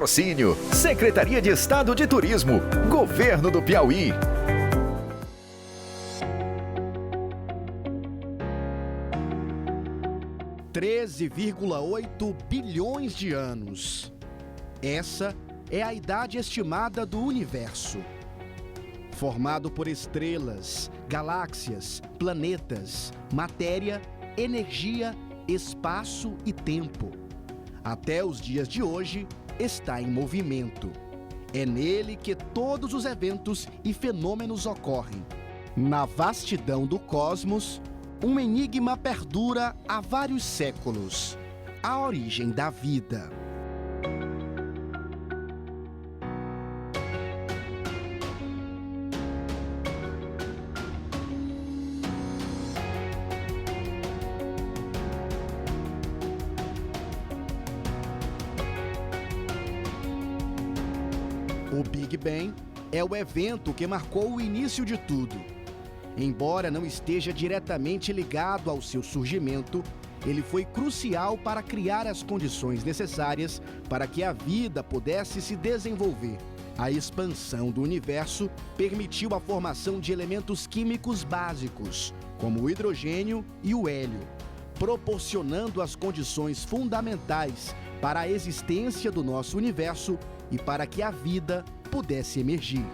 Patrocínio: Secretaria de Estado de Turismo, Governo do Piauí. R$ 13,8 bilhões de anos. Essa é a idade estimada do universo. Formado por estrelas, galáxias, planetas, matéria, energia, espaço e tempo. Até os dias de hoje, está em movimento. É nele que todos os eventos e fenômenos ocorrem. Na vastidão do cosmos, um enigma perdura há vários séculos: a origem da vida. O Big Bang é o evento que marcou o início de tudo. Embora não esteja diretamente ligado ao seu surgimento, ele foi crucial para criar as condições necessárias para que a vida pudesse se desenvolver. A expansão do universo permitiu a formação de elementos químicos básicos, como o hidrogênio e o hélio, proporcionando as condições fundamentais para a existência do nosso universo e para que a vida pudesse emergir.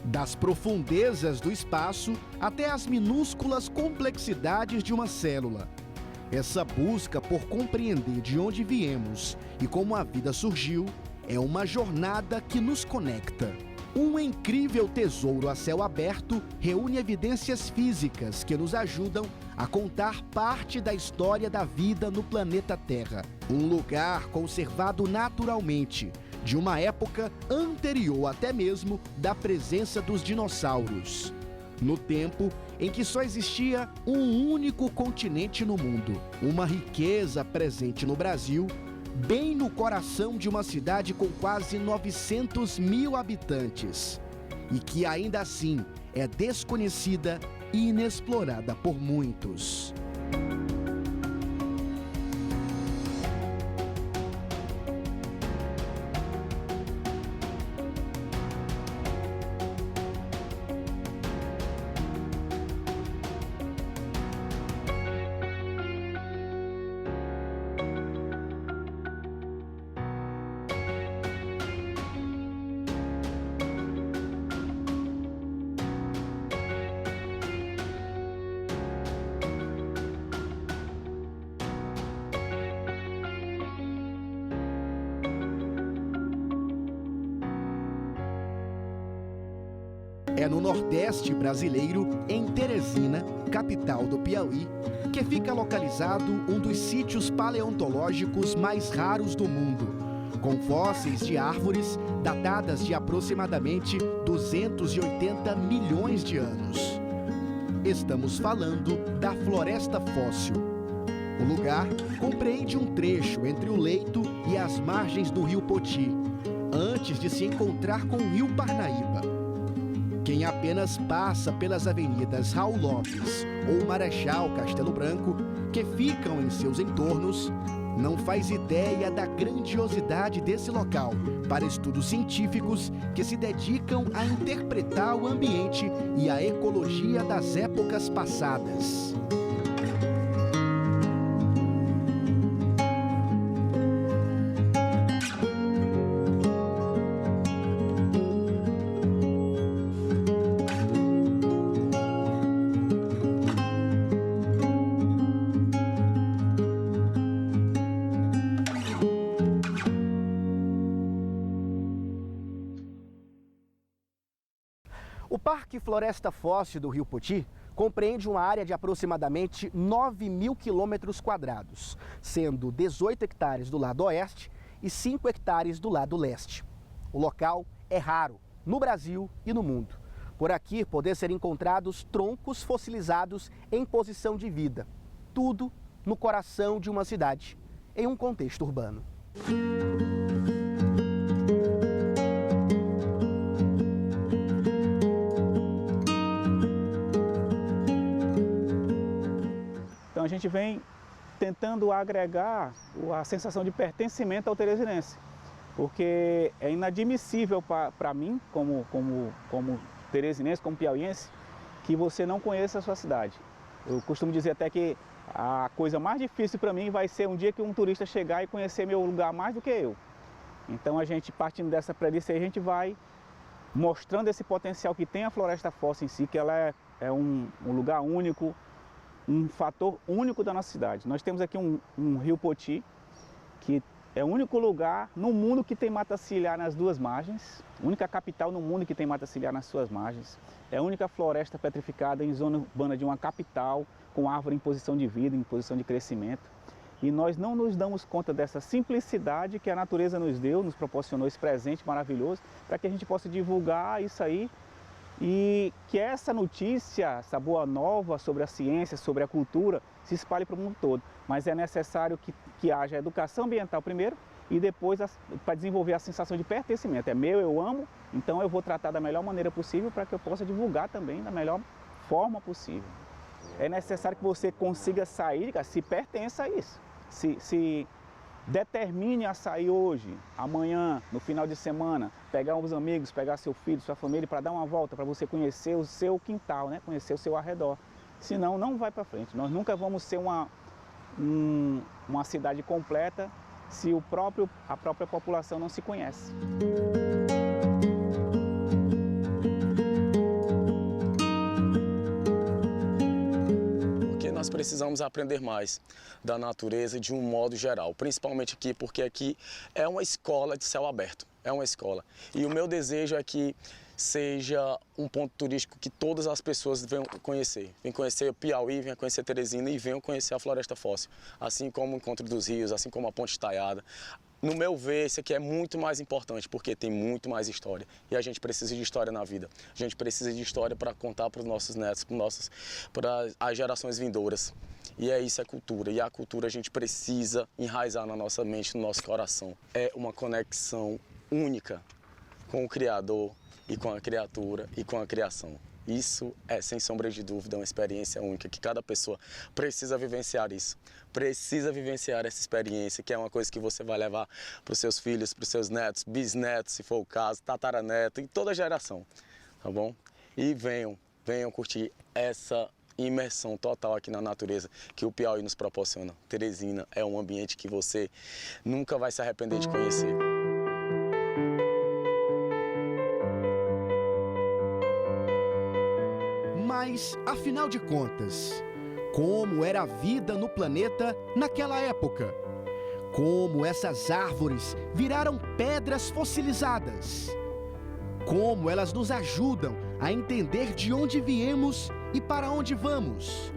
Das profundezas do espaço até as minúsculas complexidades de uma célula. Essa busca por compreender de onde viemos e como a vida surgiu é uma jornada que nos conecta. Um incrível tesouro a céu aberto reúne evidências físicas que nos ajudam a contar parte da história da vida no planeta Terra. Um lugar conservado naturalmente, de uma época anterior até mesmo da presença dos dinossauros. No tempo em que só existia um único continente no mundo. Uma riqueza presente no Brasil, bem no coração de uma cidade com quase 900 mil habitantes, e que ainda assim é desconhecida e inexplorada por muitos. É no Nordeste brasileiro, em Teresina, capital do Piauí, que fica localizado um dos sítios paleontológicos mais raros do mundo, com fósseis de árvores datadas de aproximadamente 280 milhões de anos. Estamos falando da Floresta Fóssil. O lugar compreende um trecho entre o leito e as margens do rio Poti, antes de se encontrar com o rio Parnaíba. Quem apenas passa pelas avenidas Raul Lopes ou Marechal Castelo Branco, que ficam em seus entornos, não faz ideia da grandiosidade desse local para estudos científicos que se dedicam a interpretar o ambiente e a ecologia das épocas passadas. O Parque Floresta Fóssil do Rio Poti compreende uma área de aproximadamente 9.000 quilômetros quadrados, sendo 18 hectares do lado oeste e 5 hectares do lado leste. O local é raro no Brasil e no mundo. Por aqui podem ser encontrados troncos fossilizados em posição de vida. Tudo no coração de uma cidade, em um contexto urbano. gente vem tentando agregar a sensação de pertencimento ao teresinense, porque é inadmissível para mim, como teresinense, como piauiense, que você não conheça a sua cidade. Eu costumo dizer até que a coisa mais difícil para mim vai ser um dia que um turista chegar e conhecer meu lugar mais do que eu. Então a gente, partindo dessa premissa, a gente vai mostrando esse potencial que tem a Floresta Fossa em si, que ela é um lugar único, um fator único da nossa cidade. Nós temos aqui um rio Poti, que é o único lugar no mundo que tem mata-ciliar nas duas margens, a única capital no mundo que tem mata-ciliar nas suas margens. É a única floresta petrificada em zona urbana de uma capital, com árvore em posição de vida, em posição de crescimento. E nós não nos damos conta dessa simplicidade que a natureza nos deu, nos proporcionou esse presente maravilhoso, para que a gente possa divulgar isso aí e que essa notícia, essa boa nova sobre a ciência, sobre a cultura, se espalhe para o mundo todo. Mas é necessário que haja educação ambiental primeiro e depois para desenvolver a sensação de pertencimento. É meu, eu amo, então eu vou tratar da melhor maneira possível para que eu possa divulgar também da melhor forma possível. É necessário que você consiga sair, se pertença a isso. Se determine a sair hoje, amanhã, no final de semana, pegar uns amigos, pegar seu filho, sua família para dar uma volta, para você conhecer o seu quintal, né? Conhecer o seu arredor. Senão, não vai para frente. Nós nunca vamos ser uma cidade completa se a própria população não se conhece. Nós precisamos aprender mais da natureza de um modo geral, principalmente aqui, porque aqui é uma escola de céu aberto, é uma escola. E o meu desejo é que seja um ponto turístico que todas as pessoas venham conhecer. Venham conhecer o Piauí, venham conhecer Teresina e venham conhecer a Floresta Fóssil, assim como o Encontro dos Rios, assim como a Ponte Estaiada. No meu ver, isso aqui é muito mais importante, porque tem muito mais história. E a gente precisa de história na vida. A gente precisa de história para contar para os nossos netos, para as gerações vindouras. E isso é cultura. E a cultura a gente precisa enraizar na nossa mente, no nosso coração. É uma conexão única com o Criador e com a criatura e com a criação. Isso é, sem sombra de dúvida, uma experiência única, que cada pessoa precisa vivenciar isso. Precisa vivenciar essa experiência, que é uma coisa que você vai levar para os seus filhos, para os seus netos, bisnetos, se for o caso, tataraneto, e toda geração, tá bom? E venham curtir essa imersão total aqui na natureza que o Piauí nos proporciona. Teresina é um ambiente que você nunca vai se arrepender de conhecer. Mas, afinal de contas, como era a vida no planeta naquela época? Como essas árvores viraram pedras fossilizadas? Como elas nos ajudam a entender de onde viemos e para onde vamos?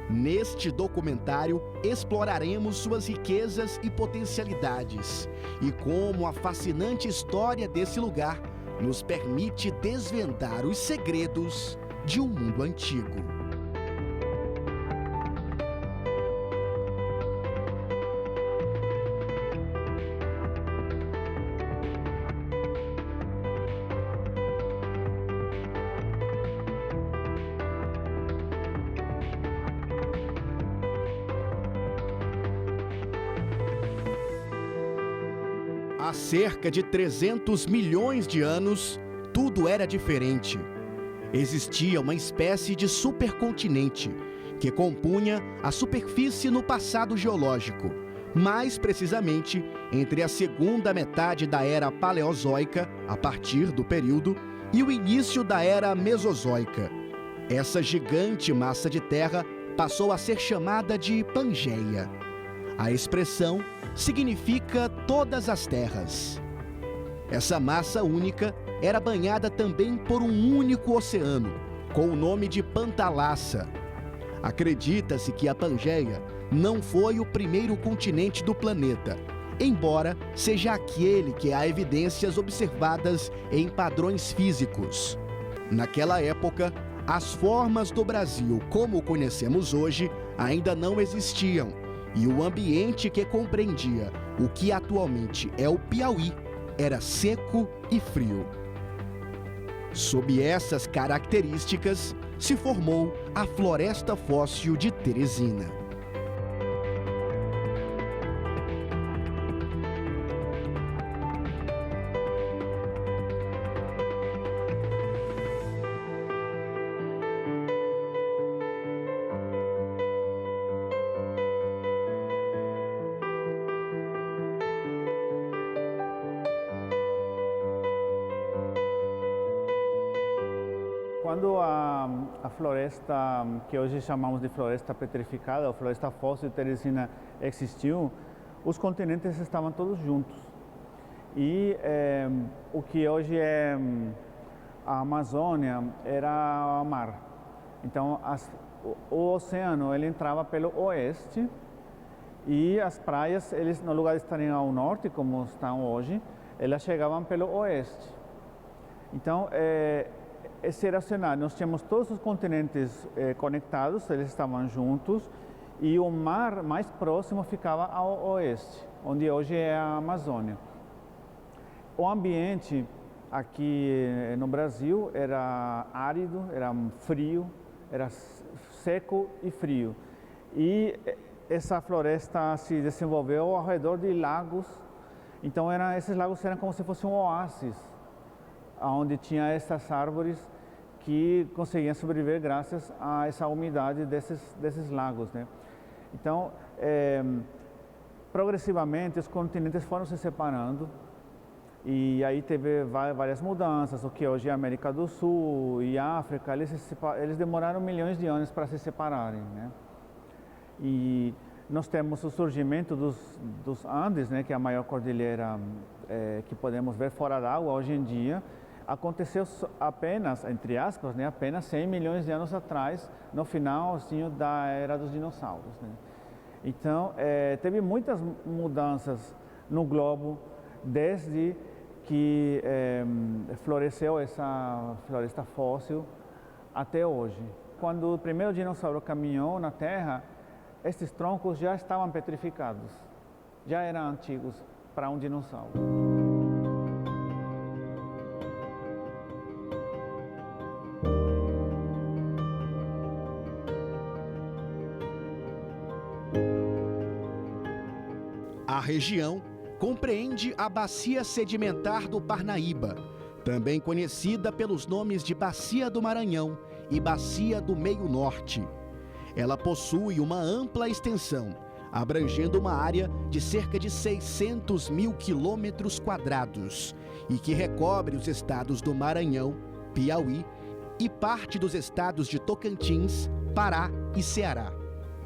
Neste documentário, exploraremos suas riquezas e potencialidades e como a fascinante história desse lugar nos permite desvendar os segredos de um mundo antigo. Há cerca de 300 milhões de anos, tudo era diferente. Existia uma espécie de supercontinente que compunha a superfície no passado geológico, mais precisamente entre a segunda metade da Era Paleozoica, a partir do período, e o início da Era Mesozoica. Essa gigante massa de terra passou a ser chamada de Pangeia. A expressão significa todas as terras. Essa massa única era banhada também por um único oceano, com o nome de Pantalassa. Acredita-se que a Pangeia não foi o primeiro continente do planeta, embora seja aquele que há evidências observadas em padrões físicos. Naquela época, as formas do Brasil como o conhecemos hoje ainda não existiam, e o ambiente que compreendia o que atualmente é o Piauí era seco e frio. Sob essas características, se formou a Floresta Fóssil de Teresina. Quando a floresta, que hoje chamamos de floresta petrificada, ou floresta fóssil teresina existiu, os continentes estavam todos juntos. E o que hoje é a Amazônia era o mar. Então, o oceano ele entrava pelo oeste e as praias, eles, no lugar de estarem ao norte, como estão hoje, elas chegavam pelo oeste. Então, esse era o cenário. Nós tínhamos todos os continentes conectados, eles estavam juntos, e o mar mais próximo ficava ao oeste, onde hoje é a Amazônia. O ambiente aqui no Brasil era árido, era frio, era seco e frio. E essa floresta se desenvolveu ao redor de lagos. Então esses lagos eram como se fosse um oásis, onde tinha essas árvores que conseguiam sobreviver graças a essa umidade desses lagos, né? Então, progressivamente os continentes foram se separando e aí teve várias mudanças. O que hoje é a América do Sul e África, eles demoraram milhões de anos para se separarem, né? E nós temos o surgimento dos Andes, né, que é a maior cordilheira que podemos ver fora d'água hoje em dia. Aconteceu apenas, entre aspas, né, apenas 100 milhões de anos atrás, no finalzinho da era dos dinossauros, né? Então, teve muitas mudanças no globo desde que floresceu essa floresta fóssil até hoje. Quando o primeiro dinossauro caminhou na Terra, esses troncos já estavam petrificados, já eram antigos para um dinossauro. A região compreende a Bacia Sedimentar do Parnaíba, também conhecida pelos nomes de Bacia do Maranhão e Bacia do Meio Norte. Ela possui uma ampla extensão, abrangendo uma área de cerca de 600 mil quilômetros quadrados e que recobre os estados do Maranhão, Piauí e parte dos estados de Tocantins, Pará e Ceará.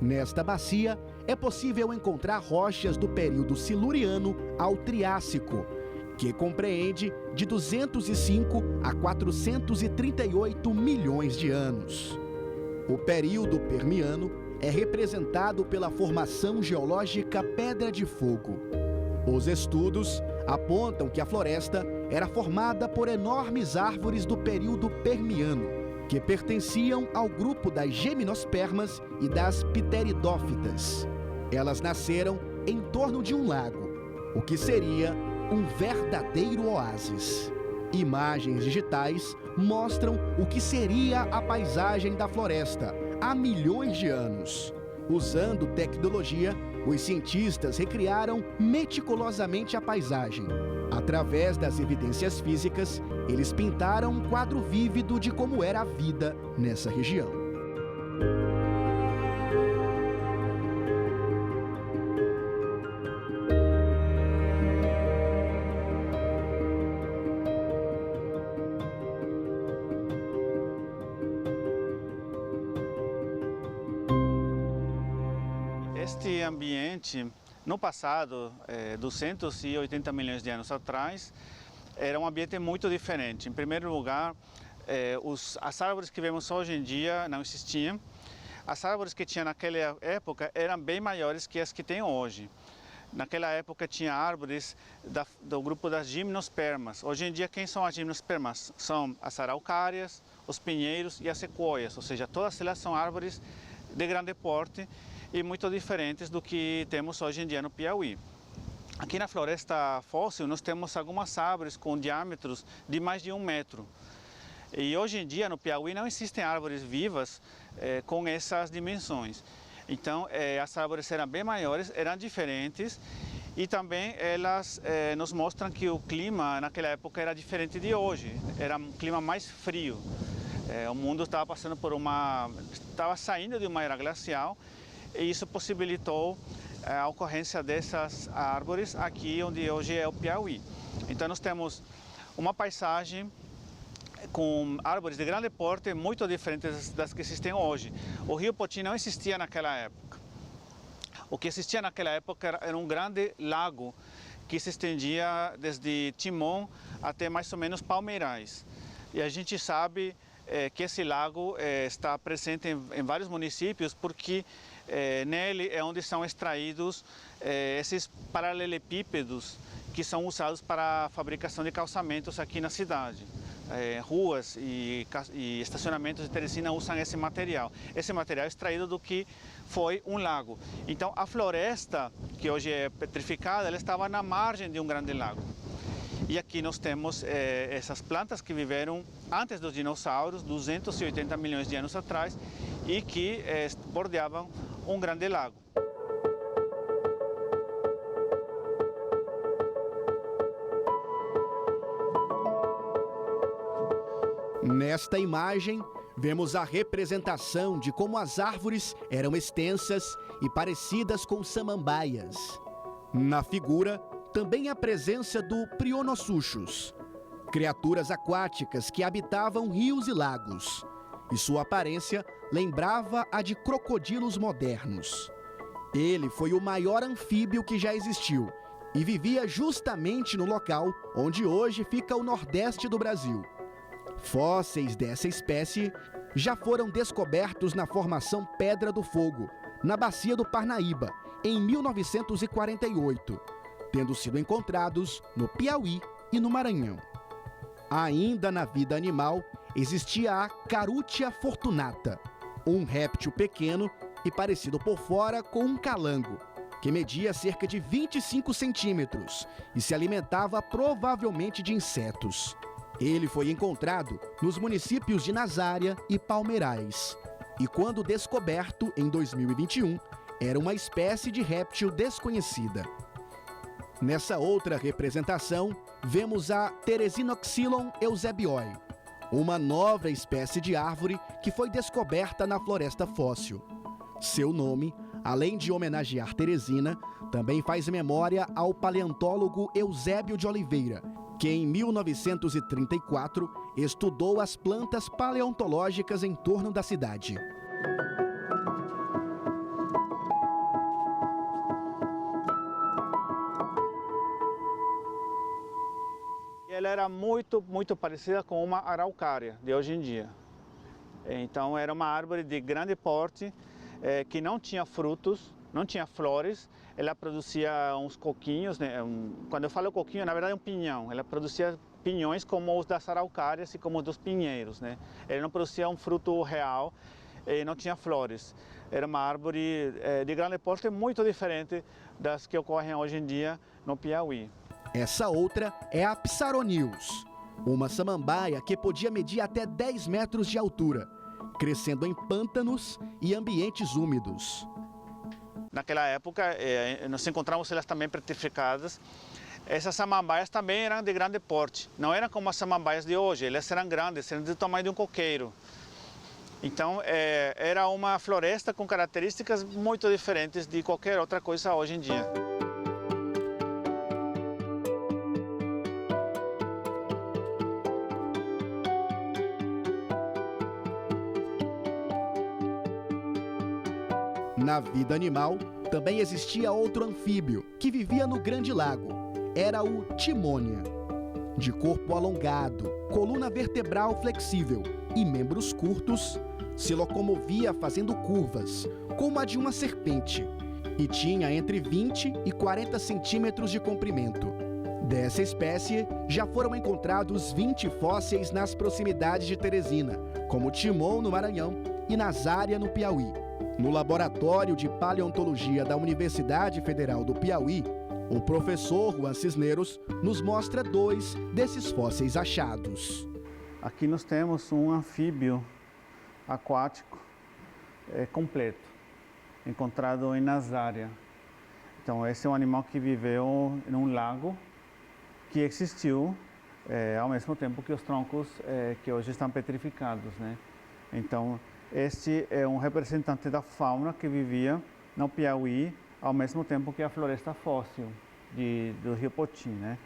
Nesta bacia, é possível encontrar rochas do período Siluriano ao Triássico, que compreende de 205 a 438 milhões de anos. O período Permiano é representado pela formação geológica Pedra de Fogo. Os estudos apontam que a floresta era formada por enormes árvores do período Permiano, que pertenciam ao grupo das gimnospermas e das pteridófitas. Elas nasceram em torno de um lago, o que seria um verdadeiro oásis. Imagens digitais mostram o que seria a paisagem da floresta há milhões de anos. Usando tecnologia, os cientistas recriaram meticulosamente a paisagem. Através das evidências físicas, eles pintaram um quadro vívido de como era a vida nessa região. Este ambiente, no passado, 280 milhões de anos atrás, era um ambiente muito diferente. Em primeiro lugar, as árvores que vemos hoje em dia não existiam. As árvores que tinha naquela época eram bem maiores que as que tem hoje. Naquela época tinha árvores do grupo das gimnospermas. Hoje em dia, quem são as gimnospermas? São as araucárias, os pinheiros e as sequoias, ou seja, todas elas são árvores de grande porte e muito diferentes do que temos hoje em dia no Piauí. Aqui na floresta fóssil nós temos algumas árvores com diâmetros de mais de 1 metro. E hoje em dia no Piauí não existem árvores vivas com essas dimensões. Então as árvores eram bem maiores, eram diferentes e também elas nos mostram que o clima naquela época era diferente de hoje, era um clima mais frio. O mundo estava passando por estava saindo de uma era glacial e isso possibilitou a ocorrência dessas árvores aqui onde hoje é o Piauí. Então nós temos uma paisagem com árvores de grande porte muito diferentes das que existem hoje. O rio Poti não existia naquela época. O que existia naquela época era um grande lago que se estendia desde Timon até mais ou menos Palmeirais. E a gente sabe que esse lago está presente em vários municípios porque nele é onde são extraídos esses paralelepípedos que são usados para a fabricação de calçamentos aqui na cidade. Ruas e estacionamentos de Teresina usam esse material. Esse material é extraído do que foi um lago. Então a floresta, que hoje é petrificada, ela estava na margem de um grande lago. E aqui nós temos essas plantas que viveram antes dos dinossauros, 280 milhões de anos atrás, e que bordeavam um grande lago. Nesta imagem, vemos a representação de como as árvores eram extensas e parecidas com samambaias. Na figura, também a presença do Prionossuchus, criaturas aquáticas que habitavam rios e lagos, e sua aparência lembrava a de crocodilos modernos. Ele foi o maior anfíbio que já existiu e vivia justamente no local onde hoje fica o nordeste do Brasil. Fósseis dessa espécie já foram descobertos na formação Pedra do Fogo, na Bacia do Parnaíba, em 1948, tendo sido encontrados no Piauí e no Maranhão. Ainda na vida animal, existia a Carutia fortunata, um réptil pequeno e parecido por fora com um calango, que media cerca de 25 centímetros e se alimentava provavelmente de insetos. Ele foi encontrado nos municípios de Nazária e Palmeirais. E quando descoberto, em 2021, era uma espécie de réptil desconhecida. Nessa outra representação, vemos a Teresinoxylon eusebioi, uma nova espécie de árvore que foi descoberta na floresta fóssil. Seu nome, além de homenagear Teresina, também faz memória ao paleontólogo Eusébio de Oliveira, que em 1934 estudou as plantas paleontológicas em torno da cidade. Ela era muito parecida com uma araucária de hoje em dia. Então era uma árvore de grande porte, que não tinha frutos, não tinha flores, ela produzia uns coquinhos, né? Quando eu falo coquinho, na verdade é um pinhão, ela produzia pinhões como os das araucárias e como os dos pinheiros, né? Ela não produzia um fruto real e não tinha flores. Era uma árvore de grande porte muito diferente das que ocorrem hoje em dia no Piauí. Essa outra é a Psaronius, uma samambaia que podia medir até 10 metros de altura, crescendo em pântanos e ambientes úmidos. Naquela época, nós encontramos elas também petrificadas. Essas samambaias também eram de grande porte. Não eram como as samambaias de hoje, elas eram grandes, eram do tamanho de um coqueiro. Então, era uma floresta com características muito diferentes de qualquer outra coisa hoje em dia. Na vida animal, também existia outro anfíbio que vivia no Grande Lago. Era o Timônia. De corpo alongado, coluna vertebral flexível e membros curtos, se locomovia fazendo curvas, como a de uma serpente, e tinha entre 20 e 40 centímetros de comprimento. Dessa espécie, já foram encontrados 20 fósseis nas proximidades de Teresina, como Timon, no Maranhão, e Nazária, no Piauí. No Laboratório de Paleontologia da Universidade Federal do Piauí, o professor Juan Cisneros nos mostra 2 desses fósseis achados. Aqui nós temos um anfíbio aquático completo, encontrado em Nazária. Então, esse é um animal que viveu em um lago que existiu ao mesmo tempo que os troncos que hoje estão petrificados, né? Então, este é um representante da fauna que vivia no Piauí ao mesmo tempo que a floresta fóssil do Rio Poti, né?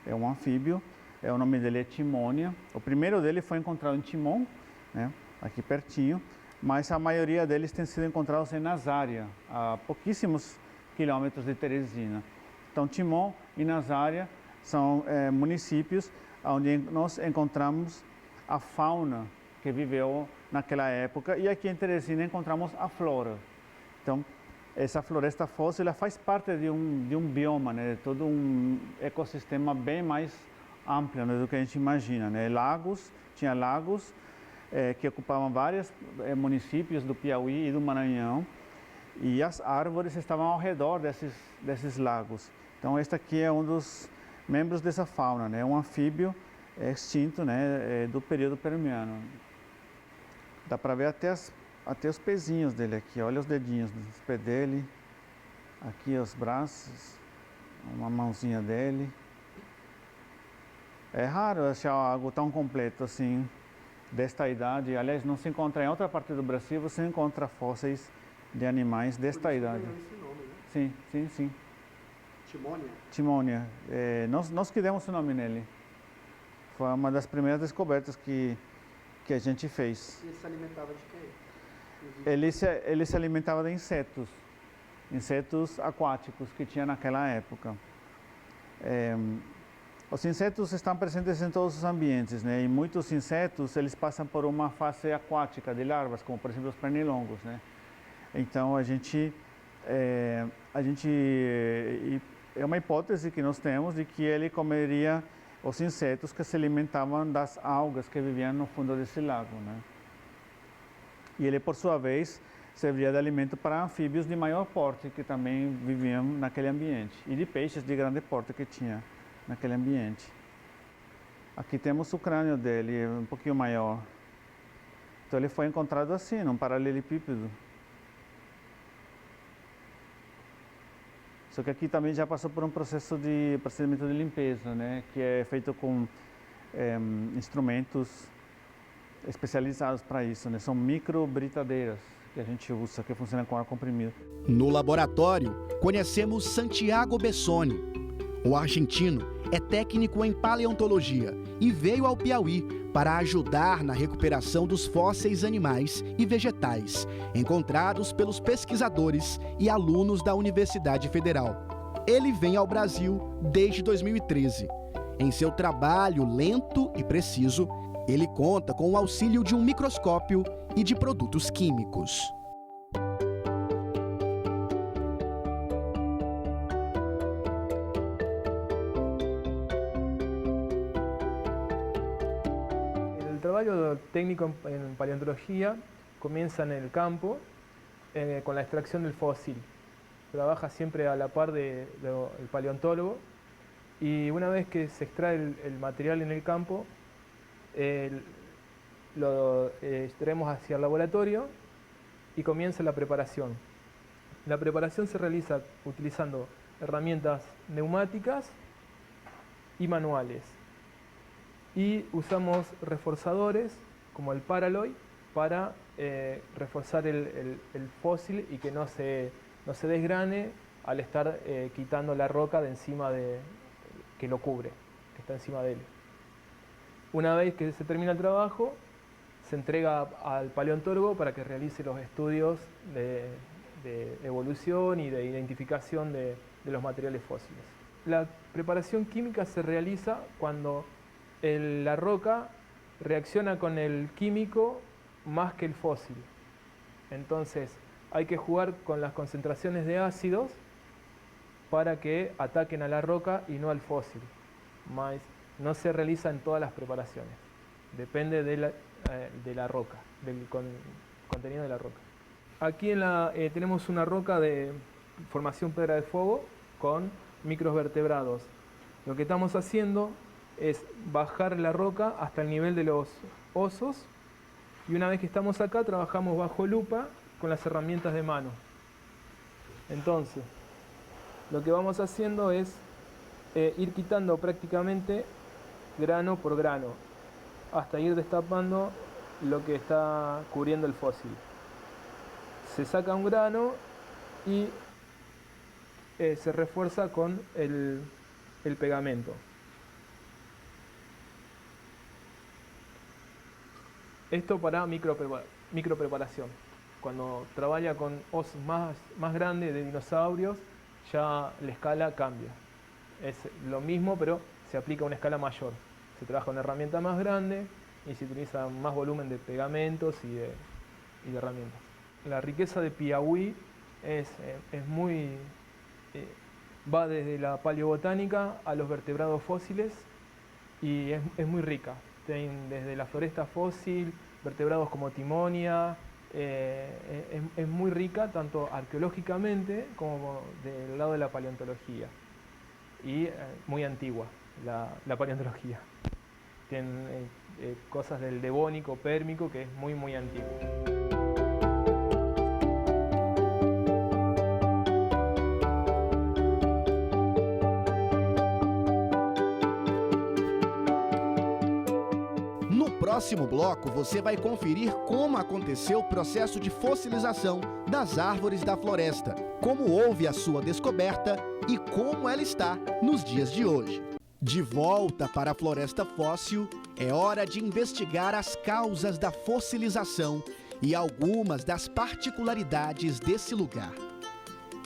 É um anfíbio o nome dele é Timônia. O primeiro dele foi encontrado em Timon, né, aqui pertinho, mas a maioria deles tem sido encontrados em Nazária, a pouquíssimos quilômetros de Teresina. Então, Timon e Nazária são municípios onde nós encontramos a fauna que viveu naquela época, e aqui em Teresina encontramos a flora. Então, essa floresta fóssil ela faz parte de um bioma, né, de todo um ecossistema bem mais amplo, né, do que a gente imagina, né? Tinha lagos que ocupavam vários municípios do Piauí e do Maranhão, e as árvores estavam ao redor desses lagos. Então, este aqui é um dos membros dessa fauna, né? Um anfíbio extinto, né, do período permiano. Dá para ver até os pezinhos dele aqui, olha os dedinhos dos pés dele, aqui os braços, uma mãozinha dele. É raro achar algo tão completo assim, desta idade. Aliás, não se encontra em outra parte do Brasil, você encontra fósseis de animais desta idade. Esse nome, né? Sim. Timônia? Timônia. Nós que demos o nome nele. Foi uma das primeiras descobertas que a gente fez. E ele se alimentava de quê? Ele se alimentava de insetos aquáticos que tinha naquela época. Os insetos estão presentes em todos os ambientes, né? E muitos insetos eles passam por uma fase aquática de larvas, como por exemplo os pernilongos, né? Então é uma hipótese que nós temos de que ele comeria os insetos que se alimentavam das algas que viviam no fundo desse lago, né? E ele, por sua vez, servia de alimento para anfíbios de maior porte que também viviam naquele ambiente, e de peixes de grande porte que tinha naquele ambiente. Aqui temos o crânio dele, um pouquinho maior. Então ele foi encontrado assim, num paralelepípedo. Só que aqui também já passou por um procedimento de limpeza, né, que é feito com instrumentos especializados para isso, né? São microbritadeiras que a gente usa, que funcionam com ar comprimido. No laboratório, conhecemos Santiago Bessoni. O argentino é técnico em paleontologia e veio ao Piauí para ajudar na recuperação dos fósseis animais e vegetais encontrados pelos pesquisadores e alunos da Universidade Federal. Ele vem ao Brasil desde 2013. Em seu trabalho lento e preciso, ele conta com o auxílio de um microscópio e de produtos químicos. El trabajo técnico en paleontología comienza en el campo con la extracción del fósil. Trabaja siempre a la par del paleontólogo, y una vez que se extrae el material en el campo, lo traemos hacia el laboratorio y comienza la preparación. La preparación se realiza utilizando herramientas neumáticas y manuales. Y usamos reforzadores como el Paraloy para reforzar el fósil y que no se desgrane al estar quitando la roca de encima que lo cubre, que está encima de él. Una vez que se termina el trabajo, se entrega al paleontólogo para que realice los estudios de evolución y de identificación de los materiales fósiles. La preparación química se realiza cuando la roca reacciona con el químico más que el fósil. Entonces hay que jugar con las concentraciones de ácidos para que ataquen a la roca y no al fósil. Mas no se realiza en todas las preparaciones. Depende de la roca, del contenido de la roca. Aquí tenemos una roca de formación Pedra de Fuego con microvertebrados. Lo que estamos haciendo es bajar la roca hasta el nivel de los osos, y una vez que estamos acá trabajamos bajo lupa con las herramientas de mano. Entonces, lo que vamos haciendo es ir quitando prácticamente grano por grano hasta ir destapando lo que está cubriendo el fósil. Se saca un grano y se refuerza con el pegamento. Esto para micropreparación. Cuando trabaja con osos más grandes de dinosaurios, ya la escala cambia. Es lo mismo, pero se aplica a una escala mayor. Se trabaja con una herramienta más grande y se utiliza más volumen de pegamentos y de herramientas. La riqueza de Piauí va desde la paleobotánica a los vertebrados fósiles y es muy rica. Desde la floresta fósil, vertebrados como timonia, es muy rica tanto arqueológicamente como del lado de la paleontología. Y muy antigua la paleontología. Tienen cosas del Devónico, Pérmico, que es muy muy antiguo. No próximo bloco, você vai conferir como aconteceu o processo de fossilização das árvores da floresta, como houve a sua descoberta e como ela está nos dias de hoje. De volta para a floresta fóssil, é hora de investigar as causas da fossilização e algumas das particularidades desse lugar.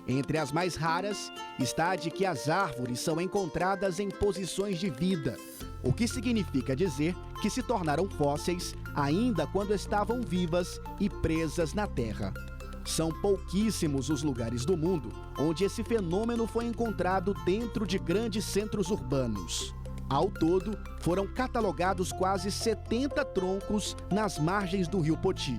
Entre as mais raras está a de que as árvores são encontradas em posições de vida, o que significa dizer que se tornaram fósseis ainda quando estavam vivas e presas na terra. São pouquíssimos os lugares do mundo onde esse fenômeno foi encontrado dentro de grandes centros urbanos. Ao todo, foram catalogados quase 70 troncos nas margens do rio Poti.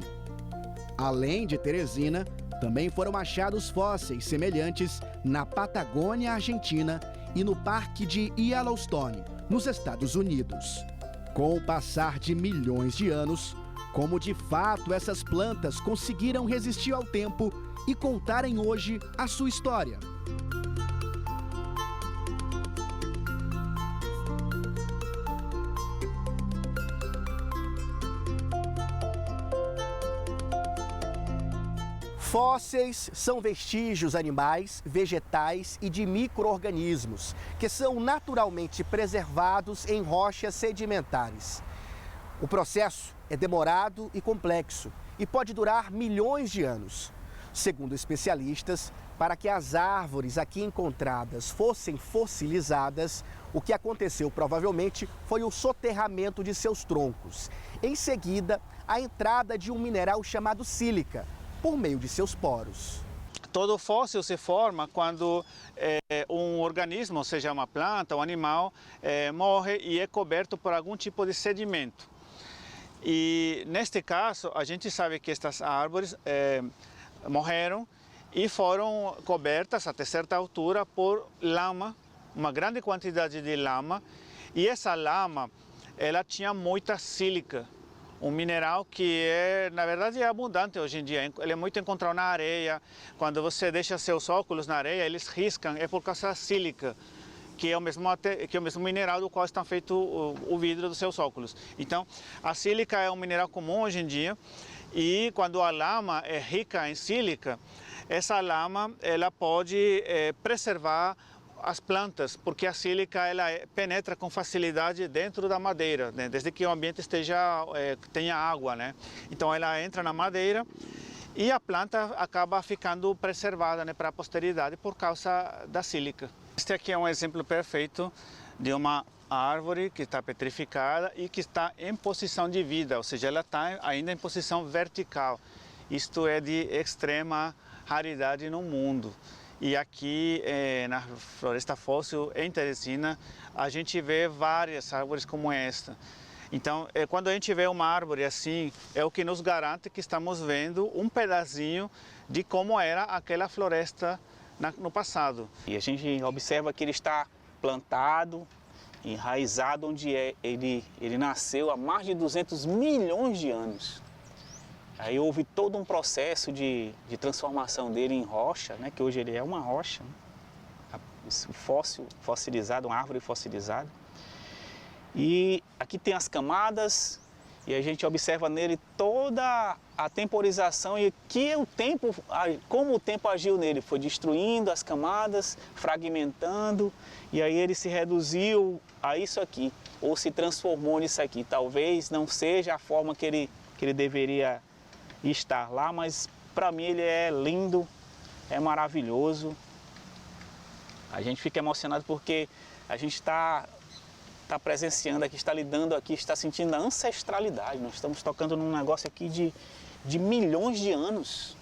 Além de Teresina, também foram achados fósseis semelhantes na Patagônia Argentina e no Parque de Yellowstone, nos Estados Unidos. Com o passar de milhões de anos, como de fato essas plantas conseguiram resistir ao tempo e contarem hoje a sua história. Fósseis são vestígios animais, vegetais e de micro-organismos que são naturalmente preservados em rochas sedimentares. O processo é demorado e complexo e pode durar milhões de anos. Segundo especialistas, para que as árvores aqui encontradas fossem fossilizadas, o que aconteceu provavelmente foi o soterramento de seus troncos. Em seguida, a entrada de um mineral chamado sílica, por meio de seus poros. Todo fóssil se forma quando um organismo, seja uma planta ou animal, morre e é coberto por algum tipo de sedimento. E neste caso, a gente sabe que estas árvores morreram e foram cobertas até certa altura por lama, uma grande quantidade de lama, e essa lama, ela tinha muita sílica, um mineral que na verdade é abundante hoje em dia. Ele é muito encontrado na areia. Quando você deixa seus óculos na areia, eles riscam, é por causa da sílica, que é o mesmo mineral do qual está feito o vidro dos seus óculos. Então, a sílica é um mineral comum hoje em dia, e quando a lama é rica em sílica, essa lama ela pode preservar as plantas, porque a sílica ela penetra com facilidade dentro da madeira, né? Desde que o ambiente tenha água, né? Então ela entra na madeira e a planta acaba ficando preservada, né, para a posteridade por causa da sílica. Este aqui é um exemplo perfeito de uma árvore que está petrificada e que está em posição de vida, ou seja, ela está ainda em posição vertical. Isto é de extrema raridade no mundo. E aqui na floresta fóssil, em Teresina, a gente vê várias árvores como esta. Então, quando a gente vê uma árvore assim, é o que nos garante que estamos vendo um pedacinho de como era aquela floresta no passado. E a gente observa que ele está plantado, enraizado, onde ele nasceu há mais de 200 milhões de anos. Aí houve todo um processo de transformação dele em rocha, né, que hoje ele é uma rocha, né, fossilizado, uma árvore fossilizada. E aqui tem as camadas e a gente observa nele toda a temporização e como o tempo agiu nele. Foi destruindo as camadas, fragmentando, e aí ele se reduziu a isso aqui, ou se transformou nisso aqui. Talvez não seja a forma que ele que ele deveria estar lá, mas para mim ele é lindo, é maravilhoso. A gente fica emocionado porque a gente está presenciando aqui, está lidando aqui, está sentindo a ancestralidade. Nós estamos tocando num negócio aqui de milhões de anos.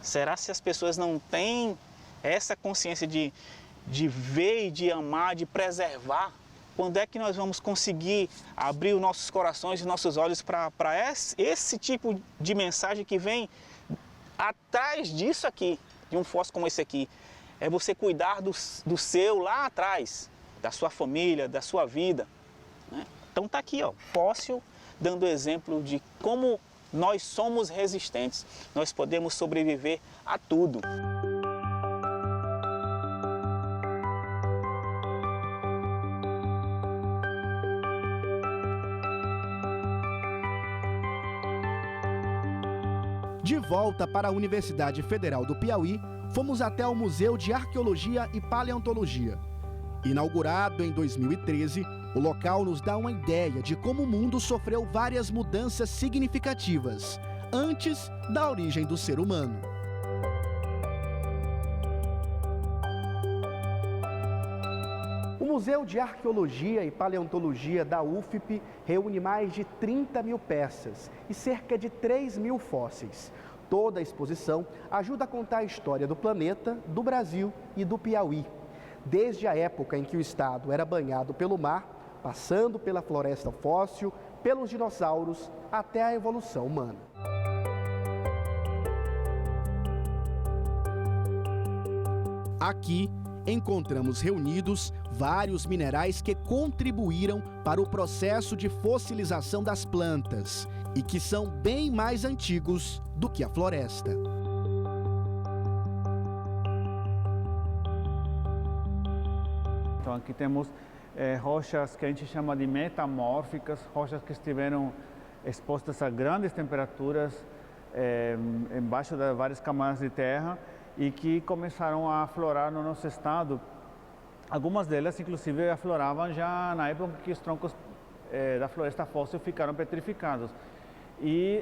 Será se as pessoas não têm essa consciência de ver e de amar, de preservar? Quando é que nós vamos conseguir abrir os nossos corações e nossos olhos para esse tipo de mensagem que vem atrás disso aqui, de um fóssil como esse aqui? É você cuidar do seu lá atrás, da sua família, da sua vida, né? Então está aqui, ó, fóssil dando exemplo de como nós somos resistentes, nós podemos sobreviver a tudo. De volta para a Universidade Federal do Piauí, fomos até o Museu de Arqueologia e Paleontologia. Inaugurado em 2013, o local nos dá uma ideia de como o mundo sofreu várias mudanças significativas antes da origem do ser humano. O Museu de Arqueologia e Paleontologia da UFP reúne mais de 30 mil peças e cerca de 3 mil fósseis. Toda a exposição ajuda a contar a história do planeta, do Brasil e do Piauí. Desde a época em que o estado era banhado pelo mar, passando pela floresta fóssil, pelos dinossauros, até a evolução humana. Aqui encontramos reunidos vários minerais que contribuíram para o processo de fossilização das plantas e que são bem mais antigos do que a floresta. Então aqui temos rochas que a gente chama de metamórficas, rochas que estiveram expostas a grandes temperaturas embaixo de várias camadas de terra e que começaram a aflorar no nosso estado. Algumas delas, inclusive, afloravam já na época que os troncos da floresta fóssil ficaram petrificados. E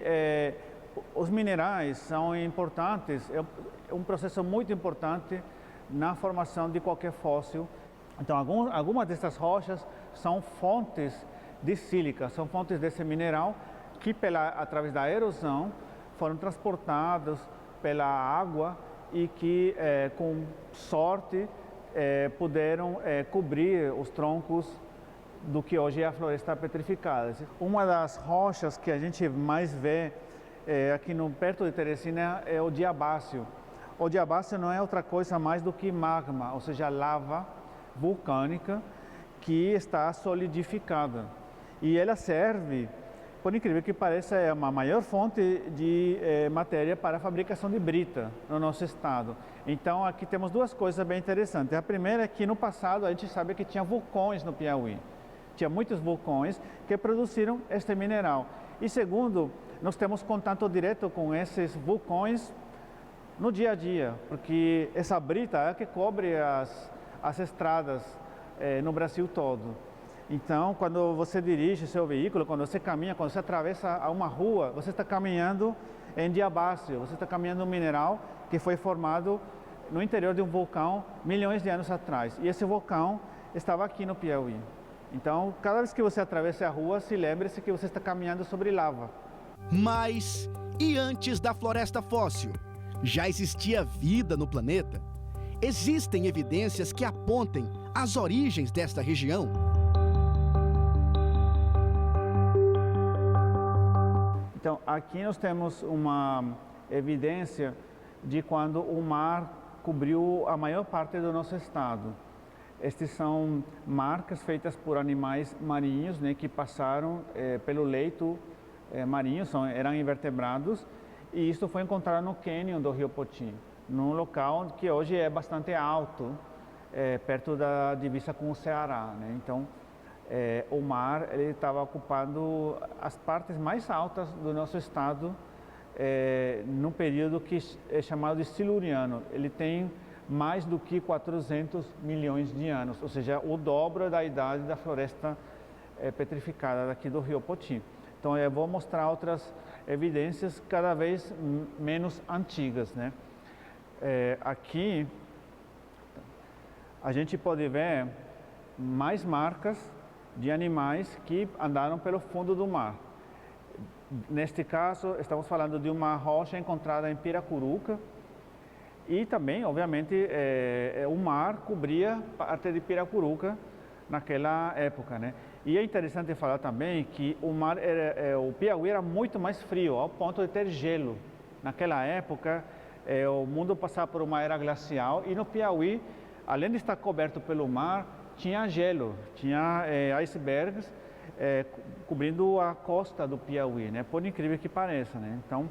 os minerais são importantes, é um processo muito importante na formação de qualquer fóssil. Então, algumas dessas rochas são fontes de sílica, são fontes desse mineral que, através da erosão, foram transportados pela água e que, com sorte, puderam cobrir os troncos do que hoje é a floresta petrificada. Uma das rochas que a gente mais vê aqui perto de Teresina é o diabáceo. O diabáceo não é outra coisa mais do que magma, ou seja, lava vulcânica que está solidificada. E ela serve, por incrível que pareça, é uma maior fonte de matéria para a fabricação de brita no nosso estado. Então aqui temos duas coisas bem interessantes. A primeira é que no passado a gente sabe que tinha vulcões no Piauí. Tinha muitos vulcões que produziram este mineral. E segundo, nós temos contato direto com esses vulcões no dia a dia, porque essa brita é que cobre as estradas no Brasil todo. Então, quando você dirige seu veículo, quando você caminha, quando você atravessa uma rua, você está caminhando em diabáceo, você está caminhando um mineral que foi formado no interior de um vulcão milhões de anos atrás. E esse vulcão estava aqui no Piauí. Então, cada vez que você atravessa a rua, se lembre-se que você está caminhando sobre lava. Mas, e antes da floresta fóssil? Já existia vida no planeta? Existem evidências que apontem as origens desta região? Então, aqui nós temos uma evidência de quando o mar cobriu a maior parte do nosso estado. Estas são marcas feitas por animais marinhos, né, que passaram pelo leito marinho, eram invertebrados, e isso foi encontrado no cânion do Rio Poti, num local que hoje é bastante alto, perto da divisa com o Ceará, né? Então, o mar ele estava ocupando as partes mais altas do nosso estado num período que é chamado de Siluriano. Ele tem mais do que 400 milhões de anos, ou seja, o dobro da idade da floresta petrificada daqui do Rio Poti. Então eu vou mostrar outras evidências cada vez menos antigas, né? Aqui a gente pode ver mais marcas de animais que andaram pelo fundo do mar. Neste caso, estamos falando de uma rocha encontrada em Piracuruca e também, obviamente, o mar cobria parte de Piracuruca naquela época, né? E é interessante falar também que o mar, o Piauí era muito mais frio, ao ponto de ter gelo. Naquela época, o mundo passava por uma era glacial e no Piauí, além de estar coberto pelo mar, tinha gelo, tinha icebergs cobrindo a costa do Piauí, né? Por incrível que pareça, né? Então,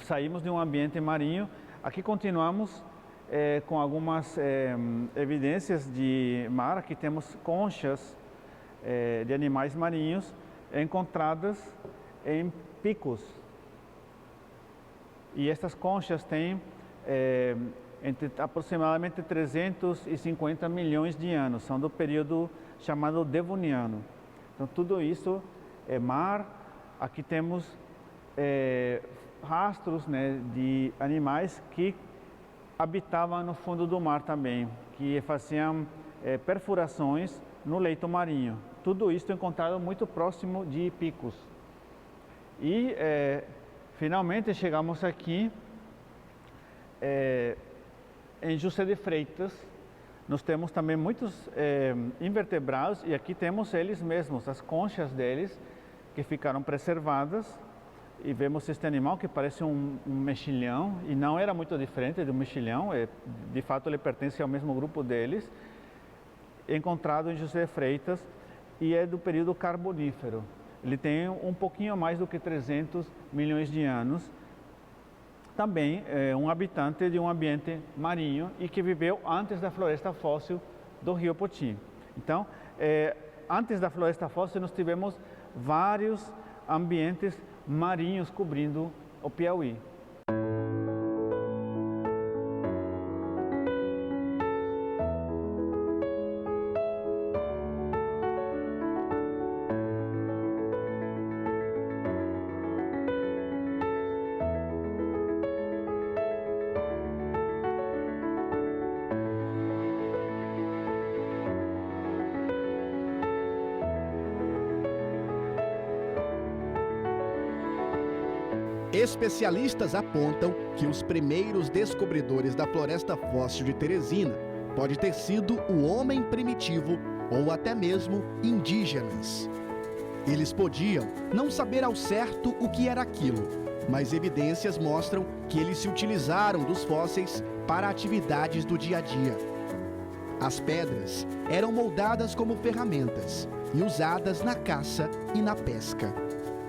saímos de um ambiente marinho, aqui continuamos com algumas evidências de mar. Aqui temos conchas de animais marinhos encontradas em picos. E estas conchas têm aproximadamente 350 milhões de anos, são do período chamado Devoniano. Então tudo isso é mar. Aqui temos rastros, né, de animais que habitavam no fundo do mar também, que faziam perfurações no leito marinho. Tudo isso encontrado muito próximo de picos. E finalmente chegamos aqui em José de Freitas. Nós temos também muitos invertebrados e aqui temos eles mesmos, as conchas deles que ficaram preservadas. E vemos este animal que parece um mexilhão e não era muito diferente do mexilhão, de fato ele pertence ao mesmo grupo deles, encontrado em José de Freitas e é do período Carbonífero. Ele tem um pouquinho mais do que 300 milhões de anos. Também é um habitante de um ambiente marinho e que viveu antes da floresta fóssil do Rio Poti. Então, antes da floresta fóssil nós tivemos vários ambientes marinhos cobrindo o Piauí. Especialistas apontam que os primeiros descobridores da floresta fóssil de Teresina pode ter sido o homem primitivo ou até mesmo indígenas. Eles podiam não saber ao certo o que era aquilo, mas evidências mostram que eles se utilizaram dos fósseis para atividades do dia a dia. As pedras eram moldadas como ferramentas e usadas na caça e na pesca.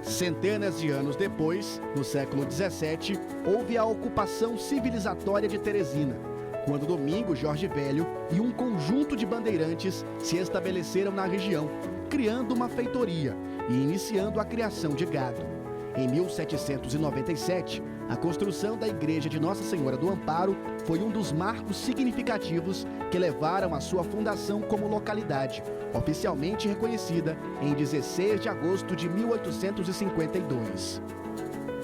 Centenas de anos depois, no século XVII, houve a ocupação civilizatória de Teresina, quando Domingos Jorge Velho e um conjunto de bandeirantes se estabeleceram na região, criando uma feitoria e iniciando a criação de gado. Em 1797, a construção da igreja de Nossa Senhora do Amparo foi um dos marcos significativos que levaram à sua fundação como localidade, oficialmente reconhecida em 16 de agosto de 1852.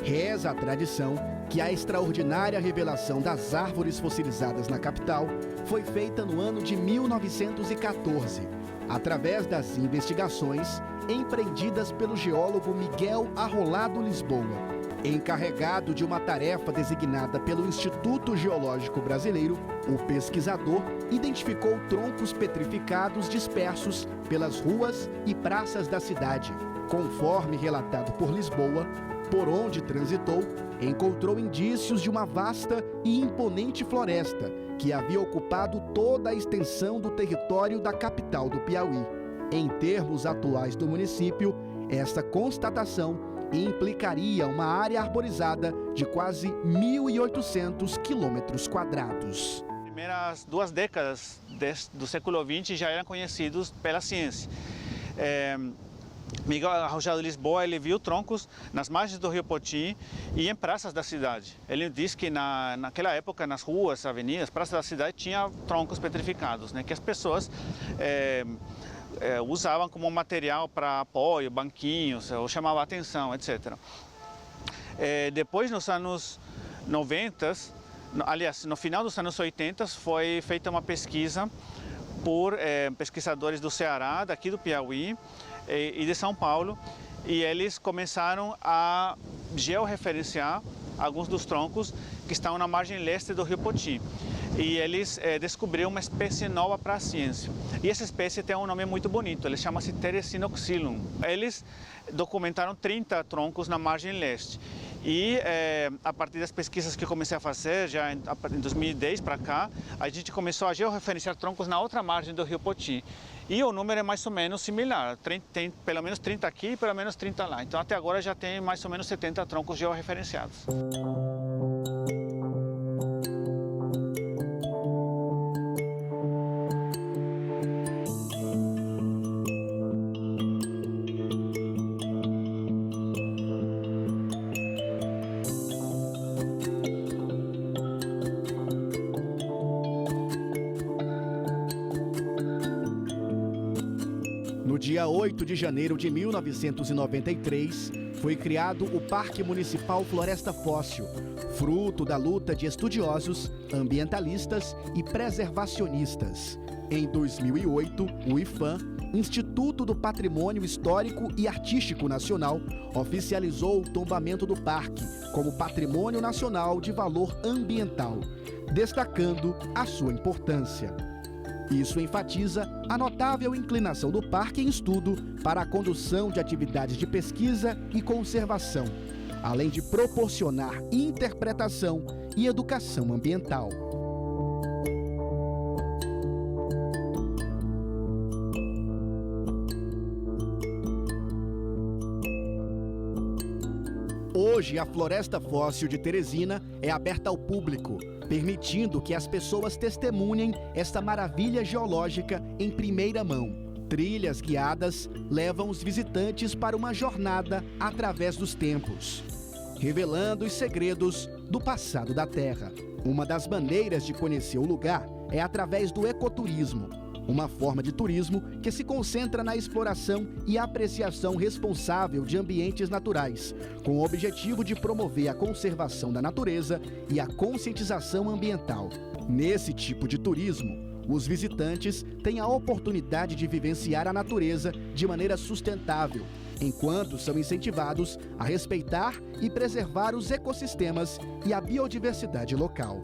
Reza a tradição que a extraordinária revelação das árvores fossilizadas na capital foi feita no ano de 1914, através das investigações empreendidas pelo geólogo Miguel Arrolado Lisboa. Encarregado de uma tarefa designada pelo Instituto Geológico Brasileiro, o pesquisador identificou troncos petrificados dispersos pelas ruas e praças da cidade. Conforme relatado por Lisboa, por onde transitou, encontrou indícios de uma vasta e imponente floresta que havia ocupado toda a extensão do território da capital do Piauí. Em termos atuais do município, esta constatação implicaria uma área arborizada de quase 1.800 quilômetros quadrados. As primeiras 2 décadas do século XX já eram conhecidos pela ciência. Miguel Arrojado de Lisboa, ele viu troncos nas margens do Rio Poti e em praças da cidade. Ele diz que naquela época, nas ruas, avenidas, praças da cidade, tinha troncos petrificados, né, que as pessoas usavam como material para apoio, banquinhos, ou chamava atenção, etc. Depois, nos anos 90, aliás, no final dos anos 80, foi feita uma pesquisa por pesquisadores do Ceará, daqui do Piauí e de São Paulo, e eles começaram a georreferenciar alguns dos troncos que estão na margem leste do Rio Poti. E eles descobriram uma espécie nova para a ciência. E essa espécie tem um nome muito bonito, ele chama-se Teresinoxylum. Eles documentaram 30 troncos na margem leste. E a partir das pesquisas que eu comecei a fazer, já em 2010 para cá, a gente começou a georreferenciar troncos na outra margem do Rio Poti. E o número é mais ou menos similar, tem pelo menos 30 aqui e pelo menos 30 lá. Então até agora já tem mais ou menos 70 troncos georreferenciados. No dia 8 de janeiro de 1993, foi criado o Parque Municipal Floresta Fóssil, fruto da luta de estudiosos, ambientalistas e preservacionistas. Em 2008, o IPHAN, Instituto do Patrimônio Histórico e Artístico Nacional, oficializou o tombamento do parque como Patrimônio Nacional de Valor Ambiental, destacando a sua importância. Isso enfatiza a notável inclinação do parque em estudo para a condução de atividades de pesquisa e conservação, além de proporcionar interpretação e educação ambiental. Hoje, a Floresta Fóssil de Teresina é aberta ao público, permitindo que as pessoas testemunhem esta maravilha geológica em primeira mão. Trilhas guiadas levam os visitantes para uma jornada através dos tempos, revelando os segredos do passado da Terra. Uma das maneiras de conhecer o lugar é através do ecoturismo, uma forma de turismo que se concentra na exploração e apreciação responsável de ambientes naturais, com o objetivo de promover a conservação da natureza e a conscientização ambiental. Nesse tipo de turismo, os visitantes têm a oportunidade de vivenciar a natureza de maneira sustentável, enquanto são incentivados a respeitar e preservar os ecossistemas e a biodiversidade local.